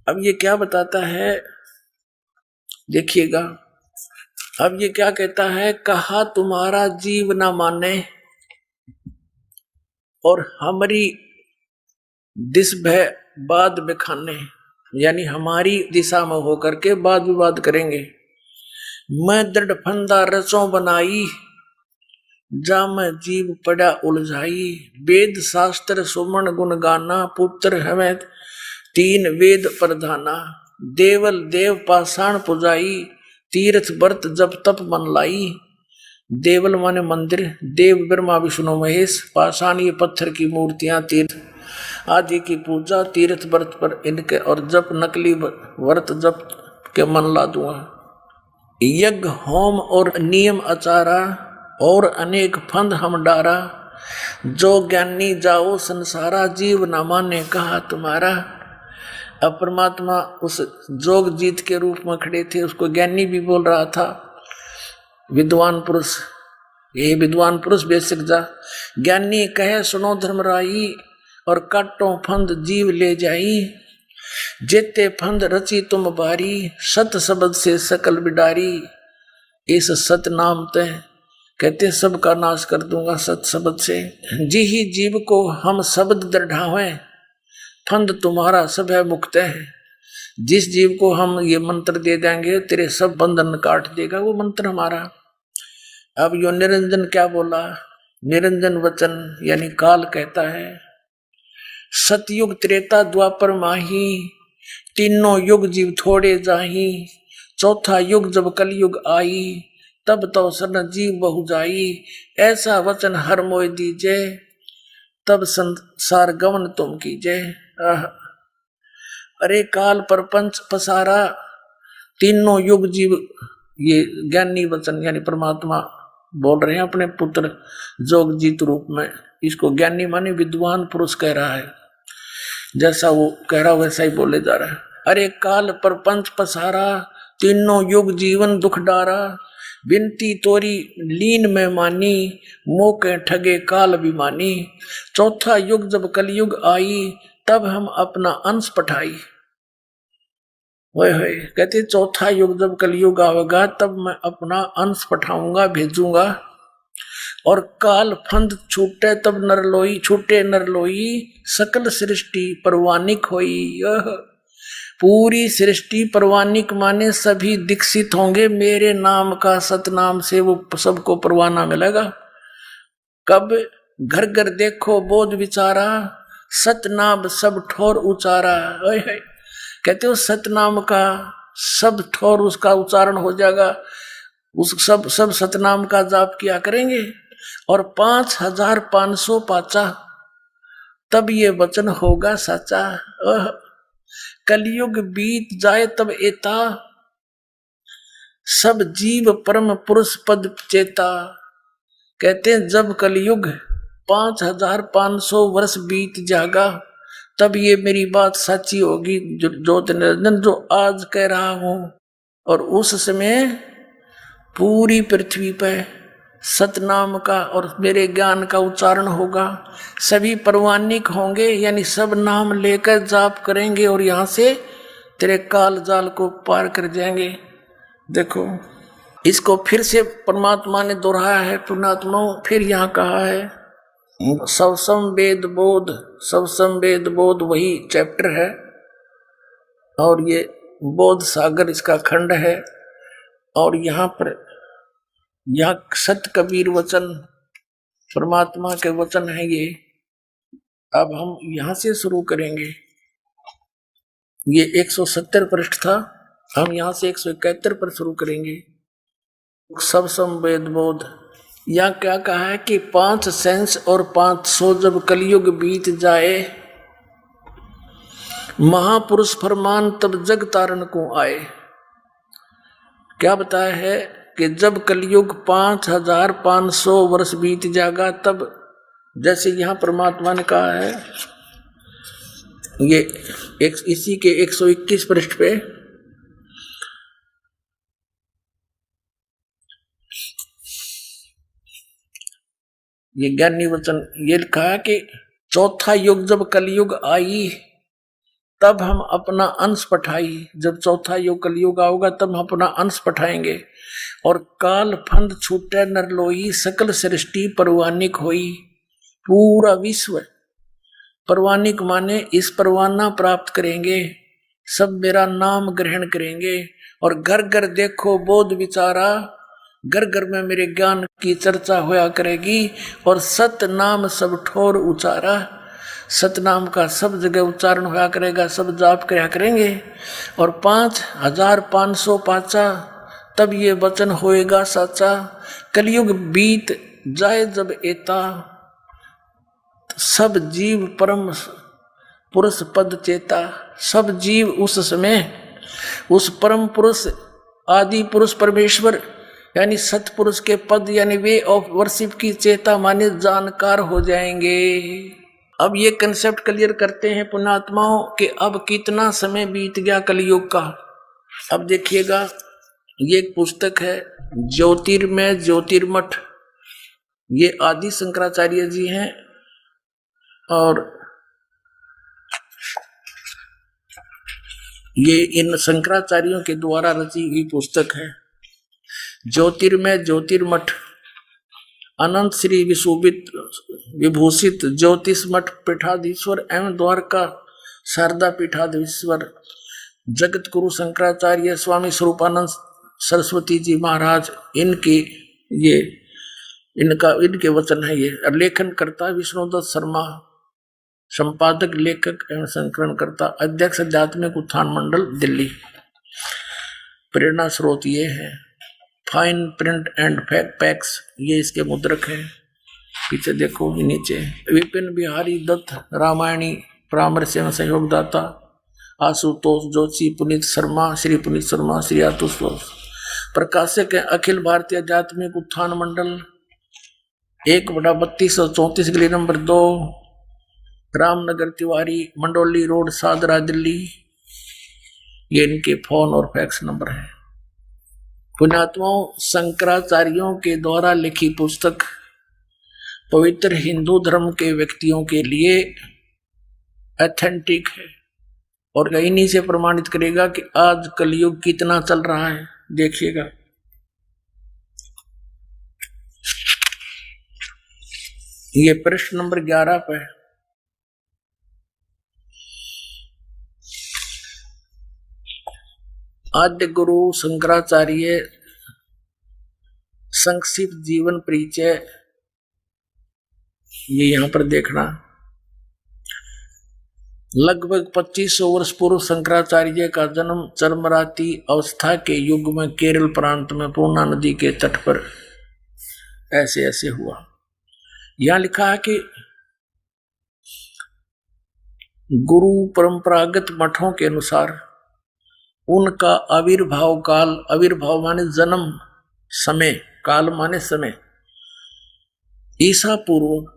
अब ये क्या बताता है, देखिएगा। अब ये क्या कहता है, कहा तुम्हारा जीव ना माने, और हमारी दिस भय बाद बिखाने, यानी हमारी दिशा में होकर के वाद विवाद करेंगे। मैं दृढ़ फंदा रचों बनाई, जा मैं जीव पड़ा उलझाई। वेद शास्त्र सुमन गुण गाना, पुत्र हमें 3 वेद प्रधाना। देवल देव पाषाण पुजाई, तीर्थ व्रत जब तप मन लाई। देवल माने मंदिर, देव ब्रह्मा विष्णु महेश, पाषाण ये पत्थर की मूर्तियां, तीर्थ आदि की पूजा, तीर्थ व्रत पर इनके और जप नकली व्रत जप के मन ला दूंगा। यज्ञ होम और नियम आचारा, और अनेक फंद हम डारा। जो ज्ञानी जाओ संसारा, जीव न माने कहा तुम्हारा। अब परमात्मा उस जोग जीत के रूप में खड़े थे, उसको ज्ञानी भी बोल रहा था। विद्वान पुरुष, ये विद्वान पुरुष बेसिक जा। ज्ञानी कहे सुनो धर्मराई, और काटो फंद जीव ले जाई। जेते फंद रची तुम बारी, सत शब्द से सकल बिडारी। इस सत नाम ते कहते सबका नाश कर दूंगा सत शब्द से। जी ही जीव को हम शब्द दृढ़ावे, फंद तुम्हारा सब है मुक्त है। जिस जीव को हम ये मंत्र दे देंगे तेरे सब बंधन काट देगा, वो मंत्र हमारा। अब यो निरंजन क्या बोला, निरंजन वचन यानी काल कहता है, सतयुग त्रेता द्वापर माही, तीनों युग जीव थोड़े जाही, चौथा युग जब कलयुग आई, तब तो सन जीव बहु जाई, ऐसा वचन हर मोय दीजे, तब संसार गमन तुम कीजे। अरे काल प्रपंच पसारा, तीनों युग जीव, ये ज्ञानी वचन यानी परमात्मा बोल रहे हैं अपने पुत्र जोगजीत रूप में। इसको ज्ञानी माने विद्वान पुरुष कह रहा है, जैसा वो कह रहा वैसा ही बोले जा रहा है। अरे काल प्रपंच पसारा, तीनों युग जीवन दुख डारा, बिनती तोरी लीन में मानी, मोके ठगे काल अभिमानी, चौथा युग जब कलयुग आई, तब हम अपना अंश पठाई। वही कहते चौथा युग जब कलयुग आवेगा तब मैं अपना अंश पठाऊंगा, भेजूंगा, और काल फंद छूटे तब नरलोई, छूटे नरलोई, सकल सृष्टि परवानिक होई। पूरी सृष्टि परवानिक माने सभी दीक्षित होंगे मेरे नाम का, सतनाम से वो सबको परवाना मिलेगा। कब? घर घर देखो बोध विचारा, सतनाम सब ठोर उचारा। कहते हो सतनाम का सब ठोर उसका उच्चारण हो जाएगा, उस सब सतनाम का जाप किया करेंगे, और 5500 पाचा, तब ये वचन होगा सच्चा। कलयुग बीत जाए तब एता, सब जीव परम पुरुष पद चेता। कहते हैं जब कलयुग 5500 वर्ष बीत जाएगा तब ये मेरी बात सच्ची होगी, जो ज्योति निरंजन जो आज कह रहा हूं, और उस समय पूरी पृथ्वी पे सतनाम का और मेरे ज्ञान का उच्चारण होगा, सभी परवानिक होंगे, यानी सब नाम लेकर जाप करेंगे और यहाँ से तेरे काल जाल को पार कर जाएंगे। देखो इसको फिर से परमात्मा ने दोहराया है, पुण्यात्मा फिर यहाँ कहा है सवसम वेद बोध, सवसम वेद बोध वही चैप्टर है, और ये बोध सागर इसका खंड है, और यहाँ पर यह सत कबीर वचन परमात्मा के वचन है ये। अब हम यहां से शुरू करेंगे, ये 170 पृष्ठ था, हम यहां से 171 पर शुरू करेंगे। सब संवेद बोध, या क्या कहा है कि 5 सेंस और 500 जब कलयुग बीत जाए, महापुरुष फरमान तब जग तारण को आए। क्या बताया है कि जब कलयुग 5500 वर्ष बीत जाएगा, तब जैसे यहां परमात्मा ने कहा है, ये इसी के 121 पृष्ठ पे, ये ज्ञानी वचन ये लिखा है कि चौथा युग जब कलयुग आई तब हम अपना अंश पठाई। जब चौथा युग कलयुग आओगा तब हम अपना अंश पठाएंगे, और काल फंद छूटे नरलोई, सकल सृष्टि परवानिक होई। पूरा विश्व परवानिक माने इस परवाना प्राप्त करेंगे, सब मेरा नाम ग्रहण करेंगे, और घर घर देखो बोध विचारा, घर घर में मेरे ज्ञान की चर्चा होया करेगी, और सत नाम सब ठोर उचारा, सतनाम का सब जगह उच्चारण होया करेगा, सब जाप किया करेंगे, और 5500 पाचा, तब ये वचन होएगा सच्चा। कलयुग बीत जाए जब एता, सब जीव परम पुरुष पद चेता। सब जीव उस समय उस परम पुरुष आदि पुरुष परमेश्वर यानी सतपुरुष के पद यानी वे ऑफ वर्शिप की चेता माने जानकार हो जाएंगे। अब ये कंसेप्ट क्लियर करते हैं पुण्यात्माओं कि अब कितना समय बीत गया कलयुग का। अब देखिएगा, ये एक पुस्तक है ज्योतिर्मय ज्योतिर्मठ, ये आदि शंकराचार्य जी हैं, और ये इन शंकराचार्यों के द्वारा रची हुई पुस्तक है ज्योतिर्मय ज्योतिर्मठ। अनंत श्री विभूषित ज्योतिष मठ पीठाधीश्वर एवं द्वारका शारदा पीठाधीश्वर जगत गुरु शंकराचार्य स्वामी स्वरूपानंद सरस्वती जी महाराज, इनकी ये इनके वचन है ये। लेखन करता विष्णुदत्त शर्मा, संपादक लेखक एवं संकलनकर्ता, अध्यक्ष आध्यात्मिक उत्थान मंडल दिल्ली। प्रेरणा स्रोत ये है फाइन प्रिंट एंड पैक्स, ये इसके मुद्रक है। पीछे देखो नीचे विपिन बिहारी दत्त रामायणी परामर्श एवं सहयोगदाता, आशुतोष जोशी, पुनीत शर्मा, श्री पुनीत शर्मा, श्री आशुतोष। प्रकाशक है अखिल भारतीय आध्यात्मिक उत्थान मंडल, 1/3234 गली नंबर 2, रामनगर तिवारी, मंडोली रोड, सादरा, दिल्ली। ये इनके फोन और फैक्स नंबर है। पुण्यात्माओं, शंकराचार्यों के द्वारा लिखी पुस्तक पवित्र हिंदू धर्म के व्यक्तियों के लिए ऑथेंटिक है और इन्हीं से प्रमाणित करेगा कि आज कलयुग कितना चल रहा है। देखिएगा ये प्रश्न नंबर 11 पे आद्य गुरु शंकराचार्य संक्षिप्त जीवन परिचय, ये यहां पर देखना। लगभग 2500 वर्ष पूर्व शंकराचार्य का जन्म चरमराती अवस्था के युग में केरल प्रांत में पूर्णा नदी के तट पर ऐसे ऐसे हुआ। यहां लिखा है कि गुरु परंपरागत मठों के अनुसार उनका आविर्भाव काल, आविर्भाव माने जन्म, समय, काल माने समय, ईसा पूर्व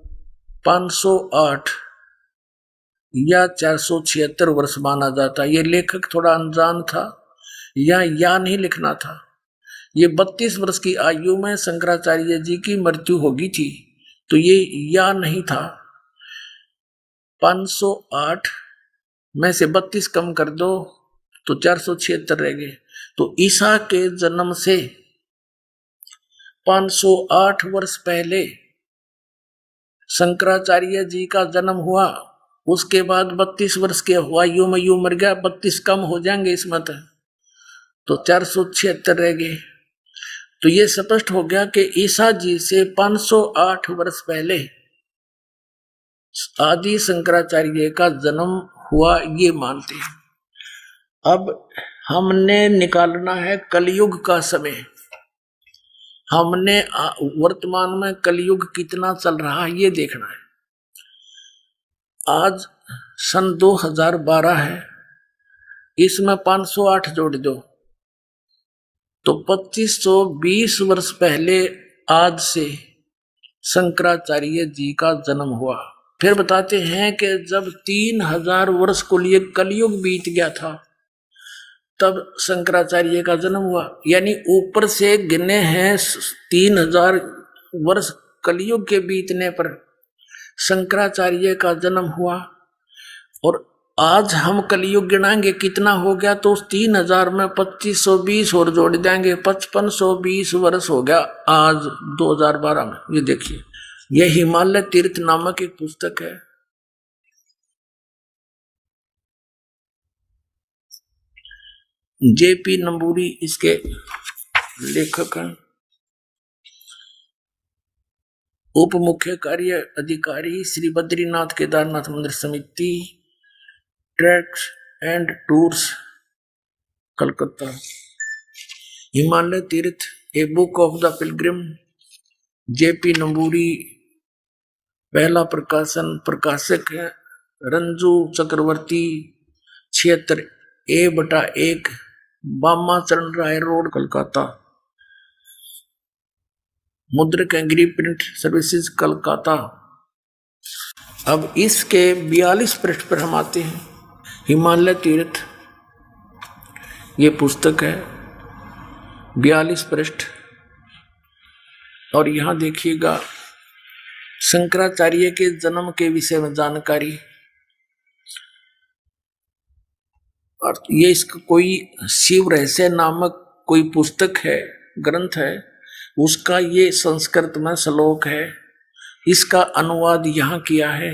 508 या 476 वर्ष माना जाता। ये लेखक थोड़ा अनजान था या नहीं लिखना था। ये 32 वर्ष की आयु में शंकराचार्य जी की मृत्यु होगी थी, तो ये या नहीं था। 508 में से 32 कम कर दो तो 476 रह गए। तो ईसा के जन्म से 508 वर्ष पहले शंकराचार्य जी का जन्म हुआ। उसके बाद 32 वर्ष के आयु में यूं मर गया, 32 कम हो जाएंगे इसमें तो 476 रह गए। तो ये स्पष्ट हो गया कि ईसा जी से 508 वर्ष पहले आदि शंकराचार्य का जन्म हुआ, ये मानते हैं। अब हमने निकालना है कलयुग का समय। हमने वर्तमान में कलयुग कितना चल रहा है ये देखना है। आज सन 2012 है, इसमें 508 जोड़ दो तो 2520 वर्ष पहले आज से शंकराचार्य जी का जन्म हुआ। फिर बताते हैं कि जब 3000 वर्ष को लिए कलयुग बीत गया था तब शंकराचार्य का जन्म हुआ। यानी ऊपर से गिने हैं 3000 वर्ष कलयुग के बीतने पर शंकराचार्य का जन्म हुआ। और आज हम कलयुग गिनाएंगे कितना हो गया, तो उस 3000 में 2520 और जोड़ देंगे, 5520 वर्ष हो गया आज 2012 में। ये देखिए, यह हिमालय तीर्थ नामक एक पुस्तक है। जेपी नंबूरी इसके लेखक हैं। उप मुख्य कार्य अधिकारी श्री बद्रीनाथ केदारनाथ मंदिर समिति, treks and tours, Calcutta. Himalaya Tirth a book of the pilgrim, JP Namboori पहला प्रकाशन, प्रकाशक है रंजू चक्रवर्ती, 76A/1 बामा चरण राय रोड, कलकत्ता। मुद्रक एंग्री प्रिंट सर्विसेज, कलकत्ता। अब इसके 42 पृष्ठ पर हम आते हैं। हिमालय तीर्थ ये पुस्तक है, 42 पृष्ठ। और यहां देखिएगा शंकराचार्य के जन्म के विषय में जानकारी। और ये इसका कोई शिव रहस्य नामक कोई पुस्तक है, ग्रंथ है, उसका ये संस्कृत में श्लोक है। इसका अनुवाद यहाँ किया है।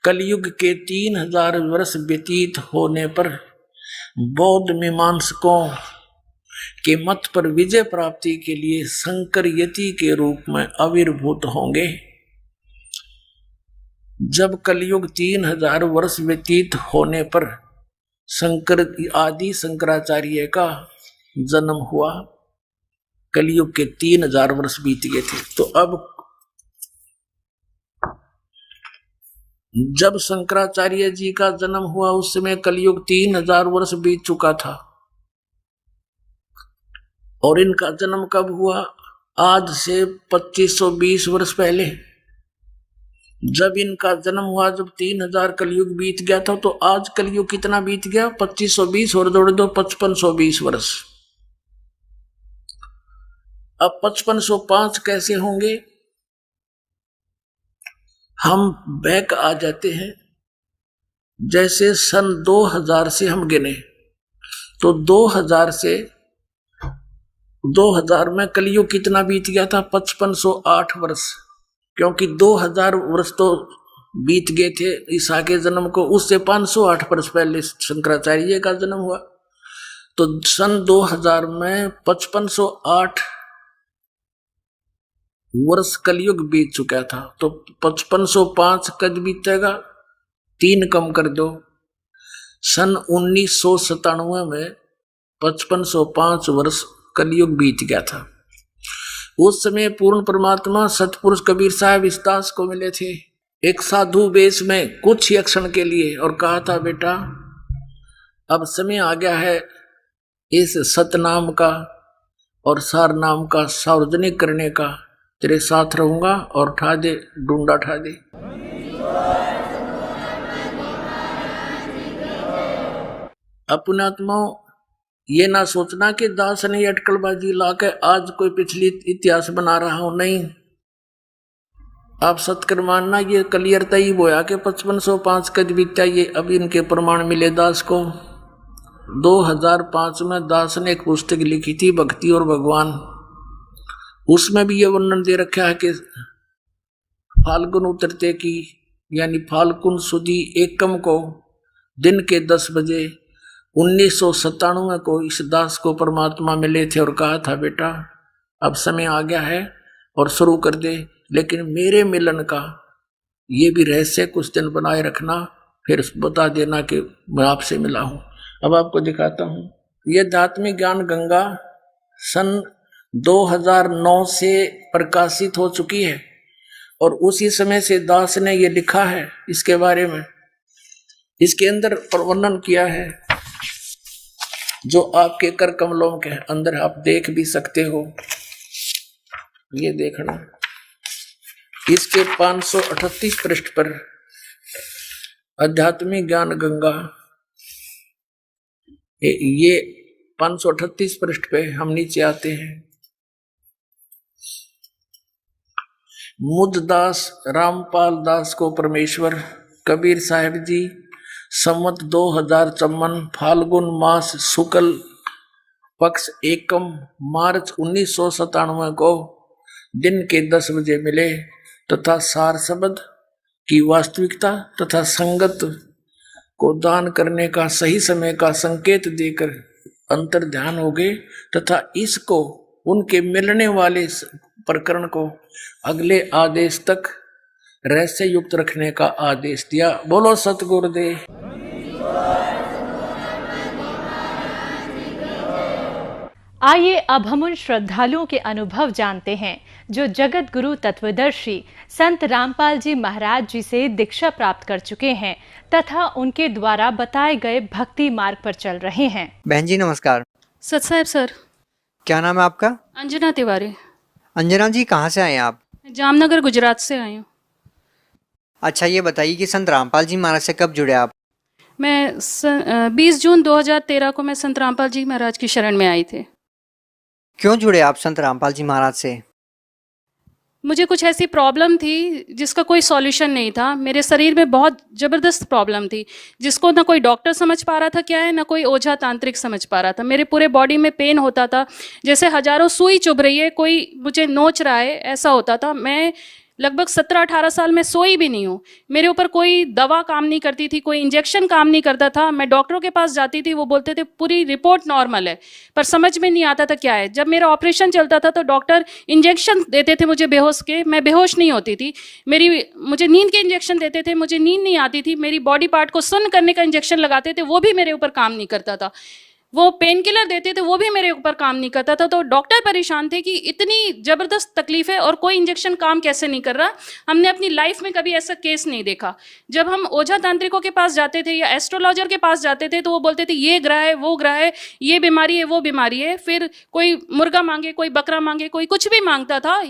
कलयुग के 3000 वर्ष व्यतीत होने पर बौद्ध मीमांसकों के मत पर विजय प्राप्ति के लिए शंकर यति के रूप में आविर्भूत होंगे। जब कलयुग 3000 वर्ष व्यतीत होने पर शंकर आदि शंकराचार्य का जन्म हुआ। कलयुग के 3000 वर्ष बीत गए थे। तो अब जब शंकराचार्य जी का जन्म हुआ उस समय कलयुग 3000 वर्ष बीत चुका था। और इनका जन्म कब हुआ? आज से 2520 वर्ष पहले। जब इनका जन्म हुआ, जब 3000 कलयुग बीत गया था, तो आज कलयुग कितना बीत गया? 2520 और जोड़ दो 5520 वर्ष। अब 5505 कैसे होंगे? हम बैक आ जाते हैं। जैसे सन 2000 से हम गिने तो 2000 से 2000 में कलयुग कितना बीत गया था? 5508 वर्ष। क्योंकि 2000 वर्ष तो बीत गए थे ईसा के जन्म को, उससे 508 वर्ष पहले शंकराचार्य का जन्म हुआ। तो सन 2000 में 5508 वर्ष कलयुग बीत चुका था। तो 5505 कब बीतेगा? 3 कम कर दो। सन 1997 में 5505 वर्ष कलयुग बीत गया था। उस समय पूर्ण परमात्मा सतपुरुष कबीर साहब इस दास को मिले थे एक साधु वेश में कुछ ही क्षण के लिए, और कहा था, बेटा अब समय आ गया है इस सतनाम का और सार नाम का सार्वजनिक करने का। तेरे साथ रहूंगा और ठा दे, डूंडा ठा दे। अपने आत्माओं, ये ना सोचना कि दास ने अटकलबाजी लाके आज कोई पिछली इतिहास बना रहा हूं, नहीं। आप सत्कर मानना, ये क्लियरता ही बोया कि 5505 कद बीता। ये अभी इनके प्रमाण मिले दास को। 2005 में दास ने एक पुस्तक लिखी थी, भक्ति और भगवान। उसमें भी ये वर्णन दे रखा है कि फाल्गुन उतरते की यानी फाल्गुन सुदी एकम को दिन के 10 बजे 1997 को इस दास को परमात्मा मिले थे और कहा था, बेटा अब समय आ गया है और शुरू कर दे, लेकिन मेरे मिलन का ये भी रहस्य कुछ दिन बनाए रखना, फिर बता देना कि मैं आपसे मिला हूं। अब आपको दिखाता हूं। ये आध्यात्मिक ज्ञान गंगा सन 2009 से प्रकाशित हो चुकी है और उसी समय से दास ने ये लिखा है इसके बारे में। इसके अंदर वर्णन किया है जो आपके कर कमलों के अंदर आप देख भी सकते हो। ये देखना, इसके 538 पृष्ठ पर आध्यात्मिक ज्ञान गंगा, ये 538 पृष्ठ पे हम नीचे आते हैं। मुद्दास रामपाल दास को परमेश्वर कबीर साहिब जी संवत 2054 फाल्गुन मास शुक्ल पक्ष एकम मार्च 1997 को दिन के 10 बजे मिले तथा सार शब्द की वास्तविकता तथा संगत को दान करने का सही समय का संकेत देकर अंतर ध्यान हो गए तथा इसको उनके मिलने वाले प्रकरण को अगले आदेश तक रहस्य युक्त रखने का आदेश दिया। बोलो सतगुरुदेव। आइए अब हम उन श्रद्धालुओं के अनुभव जानते हैं जो जगत गुरु तत्वदर्शी संत रामपाल जी महाराज जी से दीक्षा प्राप्त कर चुके हैं तथा उनके द्वारा बताए गए भक्ति मार्ग पर चल रहे हैं। बहन जी नमस्कार। सत साहब सर। क्या नाम है आपका? अंजना तिवारी। अंजना जी कहाँ से आए हैं आप? जामनगर गुजरात से आई हूँ। अच्छा ये बताइए कि संत रामपाल जी महाराज से कब जुड़े आप? मैं 20 जून 2013 को मैं संत रामपाल जी महाराज की शरण में आई थी। क्यों जुड़े आप संत रामपाल जी महाराज से? मुझे कुछ ऐसी प्रॉब्लम थी जिसका कोई सॉल्यूशन नहीं था। मेरे शरीर में बहुत ज़बरदस्त प्रॉब्लम थी जिसको ना कोई डॉक्टर समझ पा रहा था क्या है, ना कोई ओझा तांत्रिक समझ पा रहा था। मेरे पूरे बॉडी में पेन होता था, जैसे हजारों सुई चुभ रही है, कोई मुझे नोच रहा है, ऐसा होता था। मैं लगभग 17-18 साल मैं सोई भी नहीं हूँ। मेरे ऊपर कोई दवा काम नहीं करती थी, कोई इंजेक्शन काम नहीं करता था। मैं डॉक्टरों के पास जाती थी, वो बोलते थे पूरी रिपोर्ट नॉर्मल है, पर समझ में नहीं आता था क्या है। जब मेरा ऑपरेशन चलता था तो डॉक्टर इंजेक्शन देते थे मुझे बेहोश के, मैं बेहोश नहीं होती थी। मुझे नींद के इंजेक्शन देते थे, मुझे नींद नहीं आती थी। मेरी बॉडी पार्ट को सुन्न करने का इंजेक्शन लगाते थे, वो भी मेरे ऊपर काम नहीं करता था। वो पेन किलर देते थे, वो भी मेरे ऊपर काम नहीं करता था। तो डॉक्टर परेशान थे कि इतनी ज़बरदस्त तकलीफ है और कोई इंजेक्शन काम कैसे नहीं कर रहा। हमने अपनी लाइफ में कभी ऐसा केस नहीं देखा। जब हम ओझा तांत्रिकों के पास जाते थे या एस्ट्रोलॉजर के पास जाते थे तो वो बोलते थे ये ग्रह है, वो ग्रह है, ये बीमारी है, वो बीमारी है। फिर कोई मुर्गा मांगे, कोई बकरा मांगे, कोई कुछ भी मांगता था।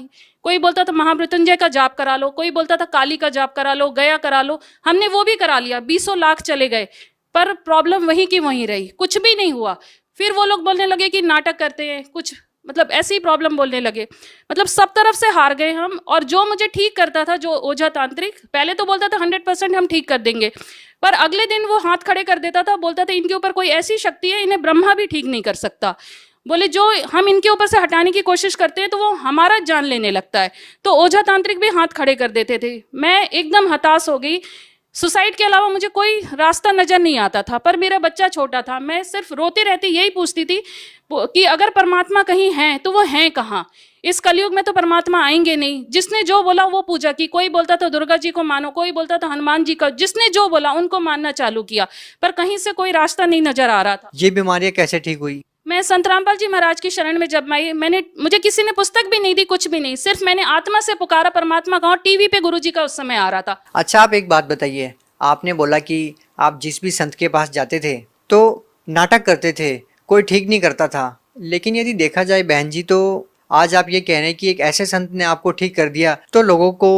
कोई बोलता था महामृत्युंजय का जाप करा लो, कोई बोलता था काली का जाप करा लो, गया करा लो। हमने वो भी करा लिया, 20 लाख चले गए, पर प्रॉब्लम वहीं की वहीं रही, कुछ भी नहीं हुआ। फिर वो लोग बोलने लगे कि नाटक करते हैं कुछ, मतलब ऐसी प्रॉब्लम बोलने लगे। मतलब सब तरफ से हार गए हम। और जो मुझे ठीक करता था, जो ओझा तांत्रिक, पहले तो बोलता था 100% हम ठीक कर देंगे, पर अगले दिन वो हाथ खड़े कर देता था, बोलता था इनके ऊपर कोई ऐसी शक्ति है, इन्हें ब्रह्मा भी ठीक नहीं कर सकता। बोले जो हम इनके ऊपर से हटाने की कोशिश करते हैं तो वो हमारा जान लेने लगता है। तो ओझा तांत्रिक भी हाथ खड़े कर देते थे। मैं एकदम हताश हो गई। सुसाइड के अलावा मुझे कोई रास्ता नजर नहीं आता था, पर मेरा बच्चा छोटा था। मैं सिर्फ रोती रहती, यही पूछती थी कि अगर परमात्मा कहीं हैं तो वो हैं कहाँ। इस कलयुग में तो परमात्मा आएंगे नहीं। जिसने जो बोला वो पूजा की। कोई बोलता था दुर्गा जी को मानो, कोई बोलता था हनुमान जी का। जिसने जो बोला उनको मानना चालू किया, पर कहीं से कोई रास्ता नहीं नजर आ रहा था। ये बीमारियां कैसे ठीक हुई? मैं संत रामपाल जी महाराज की शरण में जब आई, मुझे किसी ने पुस्तक भी नहीं दी, कुछ भी नहीं। सिर्फ मैंने आत्मा से पुकारा परमात्मा का, और टीवी पे गुरुजी का उस समय आ रहा था। अच्छा, आप एक बात बताइए, आपने बोला कि आप जिस भी संत के पास जाते थे तो नाटक करते थे, कोई ठीक नहीं करता था। लेकिन यदि देखा जाए बहन जी, तो आज आप ये कह रहे हैं कि एक ऐसे संत ने आपको ठीक कर दिया, तो लोगों को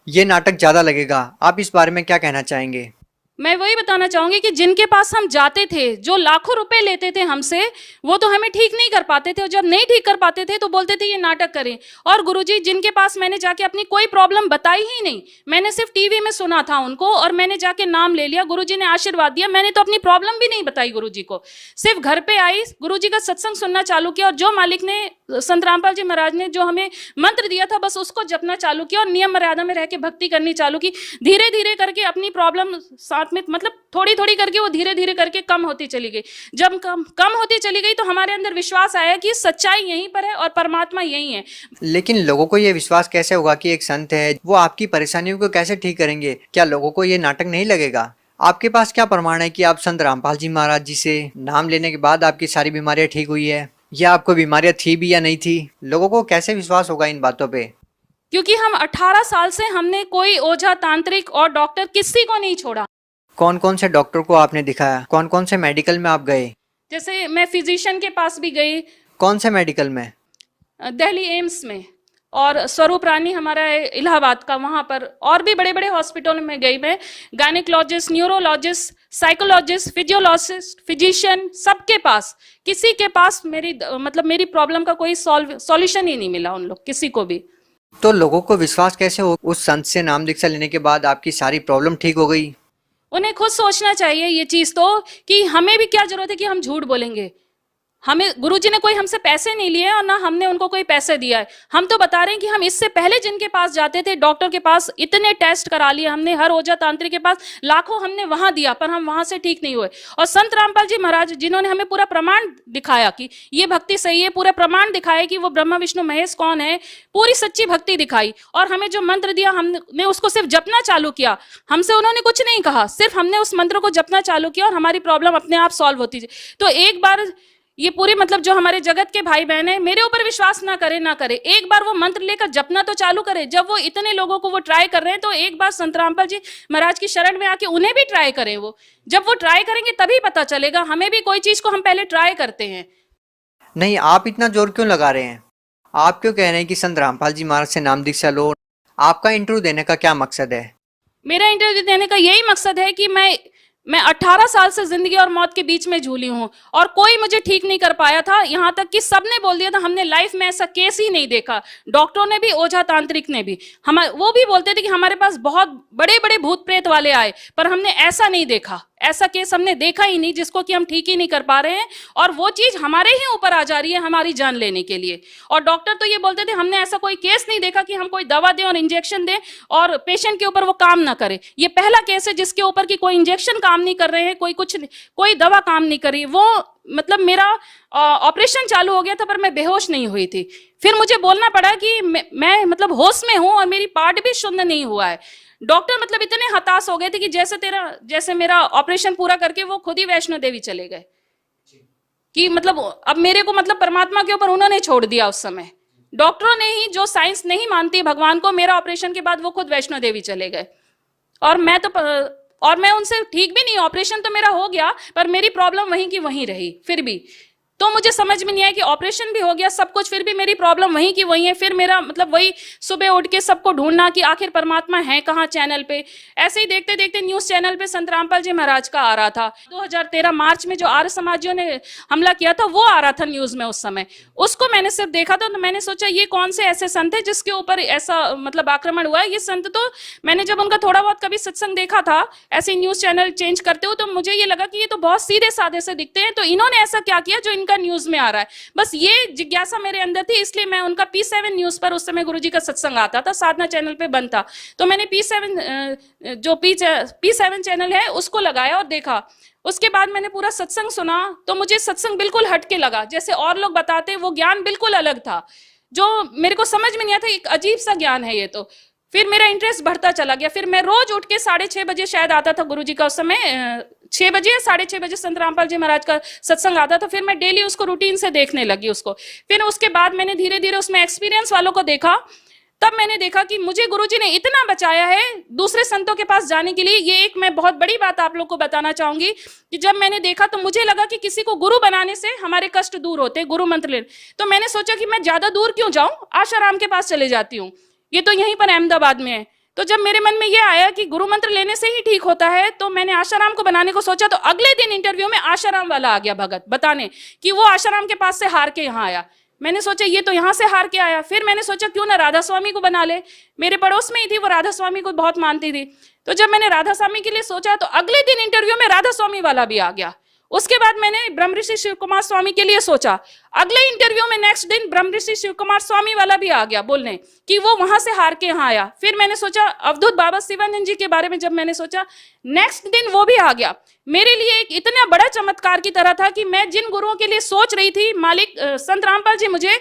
ये नाटक ज़्यादा लगेगा। आप इस बारे में क्या कहना चाहेंगे? मैं वही बताना चाहूंगी कि जिनके पास हम जाते थे, जो लाखों रुपए लेते थे हमसे, वो तो हमें ठीक नहीं कर पाते थे। और जब नहीं ठीक कर पाते थे तो बोलते थे ये नाटक करें। और गुरुजी जिनके पास मैंने जाके अपनी कोई प्रॉब्लम बताई ही नहीं, मैंने सिर्फ टीवी में सुना था उनको, और मैंने जाके नाम ले लिया, गुरुजी ने आशीर्वाद दिया। मैंने तो अपनी प्रॉब्लम भी नहीं बताई गुरुजी को, सिर्फ घर पे आई, गुरुजी का सत्संग सुनना चालू किया, और जो मालिक ने, संत रामपाल जी महाराज ने जो हमें मंत्र दिया था, बस उसको जपना चालू किया और नियम मर्यादा में रह के भक्ति करनी चालू की। धीरे धीरे करके अपनी प्रॉब्लम साथ में, मतलब थोड़ी थोड़ी करके वो धीरे धीरे करके कम होती चली गई। जब कम होती चली गई तो हमारे अंदर विश्वास आया कि सच्चाई यहीं पर है और परमात्मा यहीं है। लेकिन लोगों को ये विश्वास कैसे होगा कि एक संत है, वो आपकी परेशानियों को कैसे ठीक करेंगे? क्या लोगों को ये नाटक नहीं लगेगा? आपके पास क्या प्रमाण है कि आप संत रामपाल जी महाराज जी से नाम लेने के बाद आपकी सारी बीमारियां ठीक हुई है, या आपको बीमारियां थी भी या नहीं थी? लोगों को कैसे विश्वास होगा इन बातों पे? क्योंकि हम 18 साल से हमने कोई ओझा तांत्रिक और डॉक्टर किसी को नहीं छोड़ा। कौन कौन से डॉक्टर को आपने दिखाया? कौन कौन से मेडिकल में आप गए? जैसे मैं फिजिशियन के पास भी गई। कौन से मेडिकल में? दिल्ली एम्स में, और स्वरूप रानी हमारा है इलाहाबाद का, वहाँ पर, और भी बड़े बड़े हॉस्पिटल में गई मैं। Gynaecologist, neurologist, psychologist, physiologist, physician, सबके पास, किसी के पास मेरी प्रॉब्लम का कोई सॉल्यूशन ही नहीं मिला उन लोग, किसी को भी। तो लोगों को विश्वास कैसे हो उस संत से नाम दीक्षा लेने के बाद आपकी सारी प्रॉब्लम ठीक हो गई? उन्हें खुद सोचना चाहिए ये चीज तो, कि हमें भी क्या जरूरत है कि हम झूठ बोलेंगे। हमें गुरुजी ने कोई हमसे पैसे नहीं लिए और ना हमने उनको कोई पैसे दिया है। हम तो बता रहे हैं कि हम इससे पहले जिनके पास जाते थे, डॉक्टर के पास, इतने टेस्ट करा लिए हमने, हर ओझा तांत्रिक के पास लाखों हमने वहां दिया, पर हम वहां से ठीक नहीं हुए। और संत रामपाल जी महाराज जिन्होंने हमें पूरा प्रमाण दिखाया कि ये भक्ति सही है, पूरा प्रमाण दिखाया कि वो ब्रह्मा विष्णु महेश कौन है, पूरी सच्ची भक्ति दिखाई, और हमें जो मंत्र दिया हमने उसको सिर्फ जपना चालू किया। हमसे उन्होंने कुछ नहीं कहा, सिर्फ हमने उस मंत्र को जपना चालू किया और हमारी प्रॉब्लम अपने आप सॉल्व होती थी। तो एक बार ये पूरी, मतलब जो हमारे जगत के भाई बहन है, मेरे ऊपर विश्वास ना करे, एक बार वो मंत्र लेकर जपना तो चालू करे। जब वो इतने लोगों को वो ट्राई कर रहे हैं, तो एक बार संत रामपाल जी महाराज की शरण में आके उन्हें भी ट्राई करें। वो जब वो ट्राई करेंगे तभी पता चलेगा। हमें भी कोई चीज को हम पहले ट्राई करते हैं। नहीं, आप इतना जोर क्यों लगा रहे हैं? आप क्यों कह रहे हैं कि संत रामपाल जी महाराज से नाम दीक्षा लो? आपका इंटरव्यू देने का क्या मकसद है? मेरा इंटरव्यू देने का यही मकसद है कि मैं 18 साल से जिंदगी और मौत के बीच में झूली हूँ, और कोई मुझे ठीक नहीं कर पाया था। यहाँ तक कि सबने बोल दिया था, हमने लाइफ में ऐसा केस ही नहीं देखा। डॉक्टरों ने भी, ओझा तांत्रिक ने भी, वो भी बोलते थे कि हमारे पास बहुत बड़े बड़े भूत प्रेत वाले आए, पर हमने ऐसा नहीं देखा, ऐसा केस हमने देखा ही नहीं जिसको कि हम ठीक ही नहीं कर पा रहे हैं, और वो चीज हमारे ही ऊपर आ जा रही है हमारी जान लेने के लिए। और डॉक्टर तो ये बोलते थे हमने ऐसा कोई केस नहीं देखा कि हम कोई दवा दें और इंजेक्शन दें और पेशेंट के ऊपर वो काम ना करे। ये पहला केस है जिसके ऊपर की कोई इंजेक्शन काम नहीं कर रहे हैं, कोई दवा काम नहीं कर रही। वो मतलब मेरा ऑपरेशन चालू हो गया था पर मैं बेहोश नहीं हुई थी। फिर मुझे बोलना पड़ा कि मैं मतलब होश में हूं और मेरी पार्ट भी शुद्ध नहीं हुआ है। डॉक्टर मतलब इतने हताश हो गए थे कि जैसे मेरा ऑपरेशन पूरा करके वो खुद ही वैष्णो देवी चले गए, कि मतलब अब मेरे को मतलब परमात्मा के ऊपर उन्होंने छोड़ दिया। उस समय डॉक्टरों ने ही, जो साइंस नहीं मानती भगवान को, मेरा ऑपरेशन के बाद वो खुद वैष्णो देवी चले गए। और मैं उनसे ठीक भी नहीं, ऑपरेशन तो मेरा हो गया पर मेरी प्रॉब्लम वहीं की वहीं रही। फिर भी तो मुझे समझ में नहीं आया कि ऑपरेशन भी हो गया सब कुछ, फिर भी मेरी प्रॉब्लम वहीं की वहीं है। फिर मेरा मतलब वही सुबह उठ के सबको ढूंढना कि आखिर परमात्मा है कहाँ चैनल पे। ऐसे ही देखते देखते न्यूज चैनल पे संत रामपाल जी महाराज का आ रहा था। 2013 मार्च में जो आर्य समाजियों ने हमला किया था वो आ रहा था न्यूज में उस समय। उसको मैंने सिर्फ देखा था तो मैंने सोचा ये कौन से ऐसे संत है जिसके ऊपर ऐसा मतलब आक्रमण हुआ है। ये संत तो मैंने जब उनका थोड़ा बहुत कभी सत्संग देखा था ऐसे न्यूज चैनल चेंज करते हो, तो मुझे ये लगा कि ये तो बहुत सीधे साधे से दिखते हैं, तो इन्होंने ऐसा क्या किया जो इनका न्यूज में आ रहा है। बस ये जिज्ञासा मेरे अंदर थी, इसलिए मैं उनका P7 न्यूज पर उस समय गुरुजी का सत्संग आता था, साधना चैनल पे बंद था, तो मैंने P7 चैनल है उसको लगाया और देखा। उसके बाद मैंने पूरा सत्संग सुना तो मुझे सत्संग बिल्कुल हटके लगा। जैसे और लोग बताते वो ज्ञान बिल्कुल अलग था जो मेरे को समझ में नहीं आता, एक अजीब सा ज्ञान है ये तो। फिर मेरा इंटरेस्ट बढ़ता चला गया। फिर मैं रोज उठ के 6:30 बजे शायद आता था गुरुजी का, उस समय 6 बजे या 6:30 बजे संत रामपाल जी महाराज का सत्संग आता था। फिर मैं डेली उसको रूटीन से देखने लगी उसको। फिर उसके बाद मैंने धीरे धीरे उसमें एक्सपीरियंस वालों को देखा, तब मैंने देखा कि मुझे गुरुजी ने इतना बचाया है दूसरे संतों के पास जाने के लिए। ये एक मैं बहुत बड़ी बात आप लोग को बताना चाहूंगी कि जब मैंने देखा तो मुझे लगा कि किसी को गुरु बनाने से हमारे कष्ट दूर होते, गुरु मंत्र ले। तो मैंने सोचा कि मैं ज्यादा दूर क्यों जाऊं, आशाराम के पास चले जाती हूँ, ये तो यहीं पर अहमदाबाद में है। तो जब मेरे मन में ये आया कि गुरु मंत्र लेने से ही ठीक होता है तो मैंने आशाराम को बनाने को सोचा। तो अगले दिन इंटरव्यू में आशाराम वाला आ गया भगत बताने कि वो आशाराम के पास से हार के यहाँ आया। मैंने सोचा ये तो यहाँ से हार के आया। फिर मैंने सोचा क्यों ना राधा स्वामी को बना ले, मेरे पड़ोस में ही थी वो, राधा स्वामी को बहुत मानती थी। तो जब मैंने राधा स्वामी के लिए सोचा तो अगले दिन इंटरव्यू में राधा स्वामी वाला भी आ गया। उसके बाद मैंने ब्रह्म ऋषि शिव कुमार स्वामी के लिए सोचा, अगले इंटरव्यू में नेक्स्ट दिन ब्रह्म ऋषि शिव कुमार स्वामी वाला भी आ गया बोलने कि वो वहां से हार के यहाँ आया। फिर मैंने सोचा अवधूत बाबा शिवानंद जी के बारे में जब मैंने सोचा, नेक्स्ट दिन वो भी आ गया। मेरे लिए एक इतना बड़ा चमत्कार की तरह था कि मैं जिन गुरुओं के लिए सोच रही थी मालिक संत रामपाल जी मुझे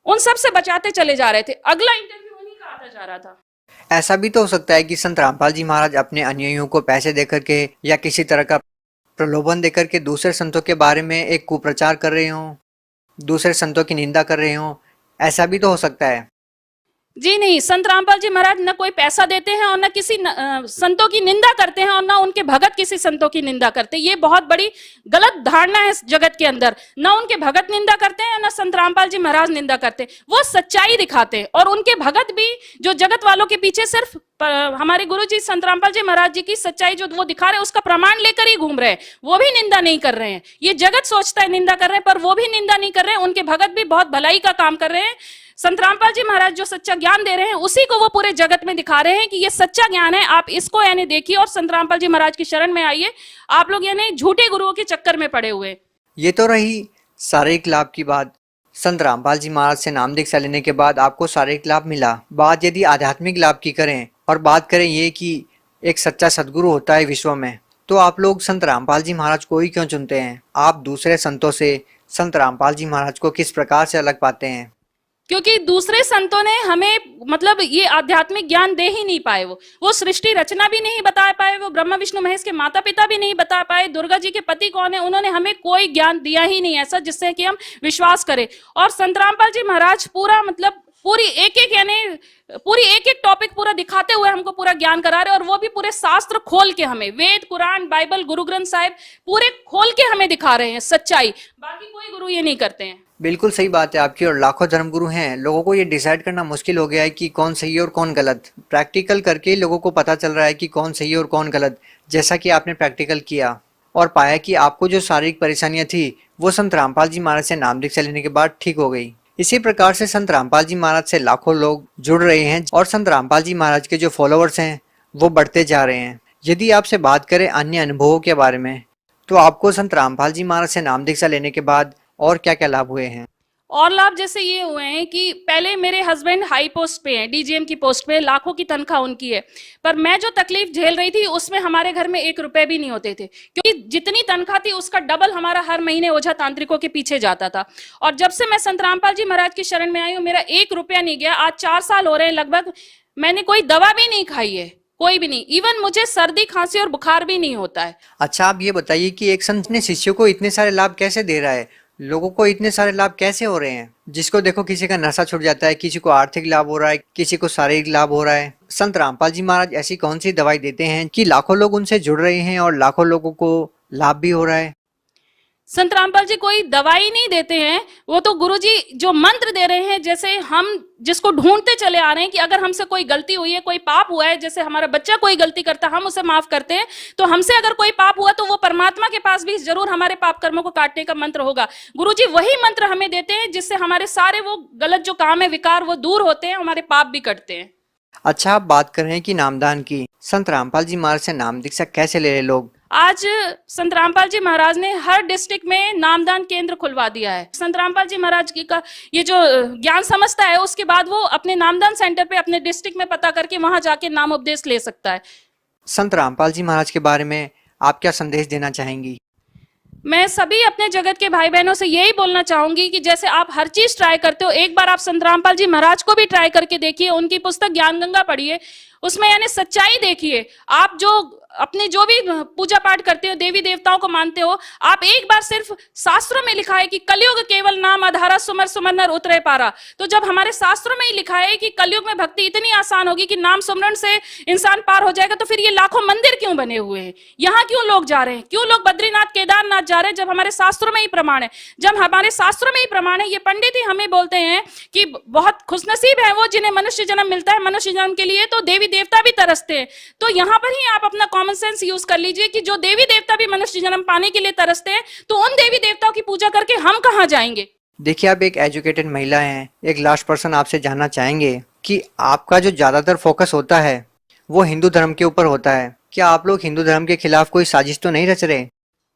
उन सब से बचाते चले जा रहे थे। अगला इंटरव्यू उन्हीं का आता जा रहा था। ऐसा भी तो हो सकता है कि संत रामपाल जी महाराज अपने अनुयायियों को पैसे देकर के या किसी तरह का प्रलोभन देकर के दूसरे संतों के बारे में एक कुप्रचार कर रहे हों, दूसरे संतों की निंदा कर रहे हों, ऐसा भी तो हो सकता है। जी नहीं, संत रामपाल जी महाराज न कोई पैसा देते हैं और न किसी संतों की निंदा करते हैं और न उनके भगत किसी संतों की निंदा करते। ये बहुत बड़ी गलत धारणा है इस जगत के अंदर। न उनके भगत निंदा करते हैं न संत रामपाल जी महाराज निंदा करते। वो सच्चाई दिखाते हैं और उनके भगत भी जो जगत वालों के पीछे सिर्फ हमारे गुरु जी संत रामपाल जी महाराज जी की सच्चाई जो वो दिखा रहे हैं उसका प्रमाण लेकर ही घूम रहे हैं, वो भी निंदा नहीं कर रहे हैं। ये जगत सोचता है निंदा कर रहे हैं पर वो भी निंदा नहीं कर रहे हैं। उनके भगत भी बहुत भलाई का काम कर रहे हैं। संत रामपाल जी महाराज जो सच्चा ज्ञान दे रहे हैं उसी को वो पूरे जगत में दिखा रहे हैं कि ये सच्चा ज्ञान है, आप इसको यानी देखिए और संत रामपाल जी महाराज की शरण में आइए। आप लोग यानी झूठे गुरुओं के चक्कर में पड़े हुए। ये तो रही शारीरिक लाभ की बात। संत रामपाल जी महाराज से नाम दीक्षा लेने के बाद आपको शारीरिक लाभ मिला। बात यदि आध्यात्मिक लाभ की करें और बात करें ये कि एक सच्चा सदगुरु होता है विश्व में, तो आप लोग संत रामपाल जी महाराज को ही क्यों चुनते हैं? आप दूसरे संतों से संत रामपाल जी महाराज को किस प्रकार से अलग पाते हैं? क्योंकि दूसरे संतों ने हमें मतलब ये आध्यात्मिक ज्ञान दे ही नहीं पाए। वो सृष्टि रचना भी नहीं बता पाए, वो ब्रह्मा विष्णु महेश के माता पिता भी नहीं बता पाए, दुर्गा जी के पति कौन है, उन्होंने हमें कोई ज्ञान दिया ही नहीं ऐसा जिससे कि हम विश्वास करें। और संत रामपाल जी महाराज पूरा मतलब पूरी एक एक टॉपिक पूरा दिखाते हुए हमको पूरा ज्ञान करा रहे, और वो भी पूरे शास्त्र खोल के हमें, वेद कुरान बाइबल गुरु ग्रंथ साहिब पूरे खोल के हमें दिखा रहे हैं सच्चाई। बाकी कोई गुरु ये नहीं करते हैं। बिल्कुल सही बात है आपकी। और लाखों धर्मगुरु हैं, लोगों को ये डिसाइड करना मुश्किल हो गया है कि कौन सही और कौन गलत। प्रैक्टिकल करके लोगों को पता चल रहा है कि कौन सही और कौन गलत। जैसा कि आपने प्रैक्टिकल किया और पाया कि आपको जो शारीरिक परेशानियां थी वो संत रामपाल जी महाराज से नाम दीक्षा लेने के बाद ठीक हो गई। इसी प्रकार से संत रामपाल जी महाराज से लाखों लोग जुड़ रहे हैं और संत रामपाल जी महाराज के जो फॉलोअर्स हैं वो बढ़ते जा रहे हैं। यदि आपसे बात करें अन्य अनुभवों के बारे में, तो आपको संत रामपाल जी महाराज से नाम दीक्षा लेने के बाद और क्या क्या लाभ हुए हैं? और लाभ जैसे ये हुए हैं कि पहले मेरे हस्बैंड हाई पोस्ट पे हैं, डीजीएम की पोस्ट पे, लाखों की तनख्वाह उनकी है, पर मैं जो तकलीफ झेल रही थी उसमें हमारे घर में 1 रुपए भी नहीं होते थे, क्योंकि जितनी तनख्वाह थी उसका डबल हमारा हर महीने ओझा तांत्रिकों के पीछे जाता था। और जब से मैं संत रामपाल जी महाराज की शरण में आई हूँ, मेरा 1 रुपया नहीं गया। आज 4 साल हो रहे हैं लगभग, मैंने कोई दवा भी नहीं खाई है, कोई भी नहीं। इवन मुझे सर्दी खांसी और बुखार भी नहीं होता है। अच्छा, आप ये बताइए कि एक संत ने शिष्यों को इतने सारे लाभ कैसे दे रहा है? लोगों को इतने सारे लाभ कैसे हो रहे हैं? जिसको देखो किसी का नशा छूट जाता है, किसी को आर्थिक लाभ हो रहा है, किसी को शारीरिक लाभ हो रहा है। संत रामपाल जी महाराज ऐसी कौन सी दवाई देते हैं कि लाखों लोग उनसे जुड़ रहे हैं और लाखों लोगों को लाभ भी हो रहा है? संत रामपाल जी कोई दवाई नहीं देते हैं, वो तो गुरुजी जो मंत्र दे रहे हैं, जैसे हम जिसको ढूंढते चले आ रहे हैं कि अगर हमसे कोई गलती हुई है, कोई पाप हुआ है, जैसे हमारा बच्चा कोई गलती करता है हम उसे माफ करते हैं, तो हमसे अगर कोई पाप हुआ तो वो परमात्मा के पास भी जरूर हमारे पाप कर्मों को काटने का मंत्र होगा। गुरुजी वही मंत्र हमें देते हैं जिससे हमारे सारे वो गलत जो काम है, विकार, वो दूर होते हैं, हमारे पाप भी कटते हैं। अच्छा, आप बात कर रहे हैं कि नामदान की। संत रामपाल जी महाराज से नाम दीक्षा कैसे ले रहे लोग? आज संत रामपाल जी महाराज ने हर डिस्ट्रिक्ट में नामदान केंद्र खुलवा दिया है। संत रामपाल जी महाराज की का ये जो ज्ञान समझता है, उसके बाद वो अपने नामदान सेंटर पे अपने डिस्ट्रिक्ट में पता करके वहां जाके नाम उपदेश ले सकता है। संत रामपाल जी महाराज के बारे में आप क्या संदेश देना चाहेंगी? मैं सभी अपने जगत के भाई बहनों से यही बोलना चाहूंगी कि जैसे आप हर चीज ट्राई करते हो, एक बार आप संत रामपाल जी महाराज को भी ट्राई करके देखिए। उनकी पुस्तक ज्ञान गंगा पढ़िए, उसमें यानी सच्चाई देखिए। आप जो अपने जो भी पूजा पाठ करते हो, देवी देवताओं को मानते हो, आप एक बार सिर्फ शास्त्रों में लिखा है कि कलयुग केवल नाम आधारा, सुमर सुमर नर उतरे पारा। तो जब हमारे शास्त्रों में ही लिखा है कि कलयुग में भक्ति इतनी आसान होगी कि नाम सुमरन से इंसान पार हो जाएगा, तो फिर ये लाखों मंदिर क्यों बने हुए हैं? यहाँ क्यों लोग जा रहे हैं? क्यों लोग बद्रीनाथ केदारनाथ जा रहे हैं जब हमारे शास्त्रों में ही प्रमाण है? जब हमारे शास्त्रों में ही प्रमाण है, ये पंडित ही हमें बोलते हैं कि बहुत खुशनसीब है वो जिन्हें मनुष्य जन्म मिलता है। मनुष्य जन्म के लिए तो देवी देवता भी तरसते हैं। तो यहाँ पर ही आप अपना कॉमन सेंस यूज कर लीजिए कि जो देवी देवता भी मनुष्य जन्म पाने के लिए तरसते हैं, तो उन देवी देवताओं की पूजा करके हम कहाँ जाएंगे? देखिए, आप एक एजुकेटेड महिला हैं। एक लास्ट पर्सन आपसे जानना चाहेंगे कि आपका जो ज्यादातर फोकस होता है वो हिंदू धर्म के ऊपर होता है। क्या आप लोग हिंदू धर्म के खिलाफ कोई साजिश तो नहीं रच रहे?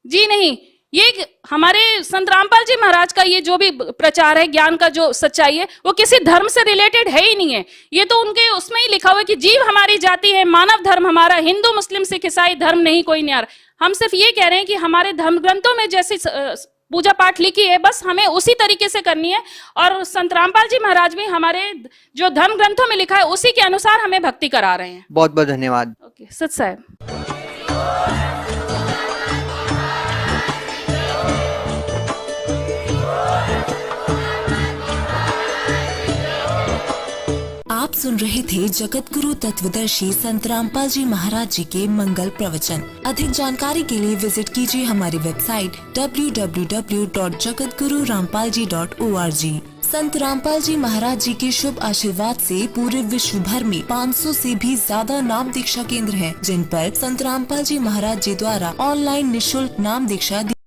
जी नहीं, ये हमारे संत रामपाल जी महाराज का ये जो भी प्रचार है, ज्ञान का जो सच्चाई है, वो किसी धर्म से रिलेटेड है ही नहीं है। ये तो उनके उसमें ही लिखा हुआ है कि जीव हमारी जाति है, मानव धर्म हमारा, हिंदू मुस्लिम सिख ईसाई धर्म नहीं कोई न्यारा। हम सिर्फ ये कह रहे हैं कि हमारे धर्म ग्रंथों में जैसी पूजा पाठ लिखी है, बस हमें उसी तरीके से करनी है। और संत रामपाल जी महाराज भी हमारे जो धर्म ग्रंथों में लिखा है उसी के अनुसार हमें भक्ति करा रहे हैं। बहुत बहुत धन्यवाद। ओके, सत साहब। आप सुन रहे थे जगत गुरु तत्वदर्शी संत रामपाल जी महाराज जी के मंगल प्रवचन। अधिक जानकारी के लिए विजिट कीजिए हमारी वेबसाइट www.jagatgururampalji.org। संत रामपाल जी महाराज जी के शुभ आशीर्वाद से पूरे विश्व भर में 500 से भी ज्यादा नाम दीक्षा केंद्र हैं, जिन पर संत रामपाल जी महाराज जी द्वारा ऑनलाइन निःशुल्क नाम दीक्षा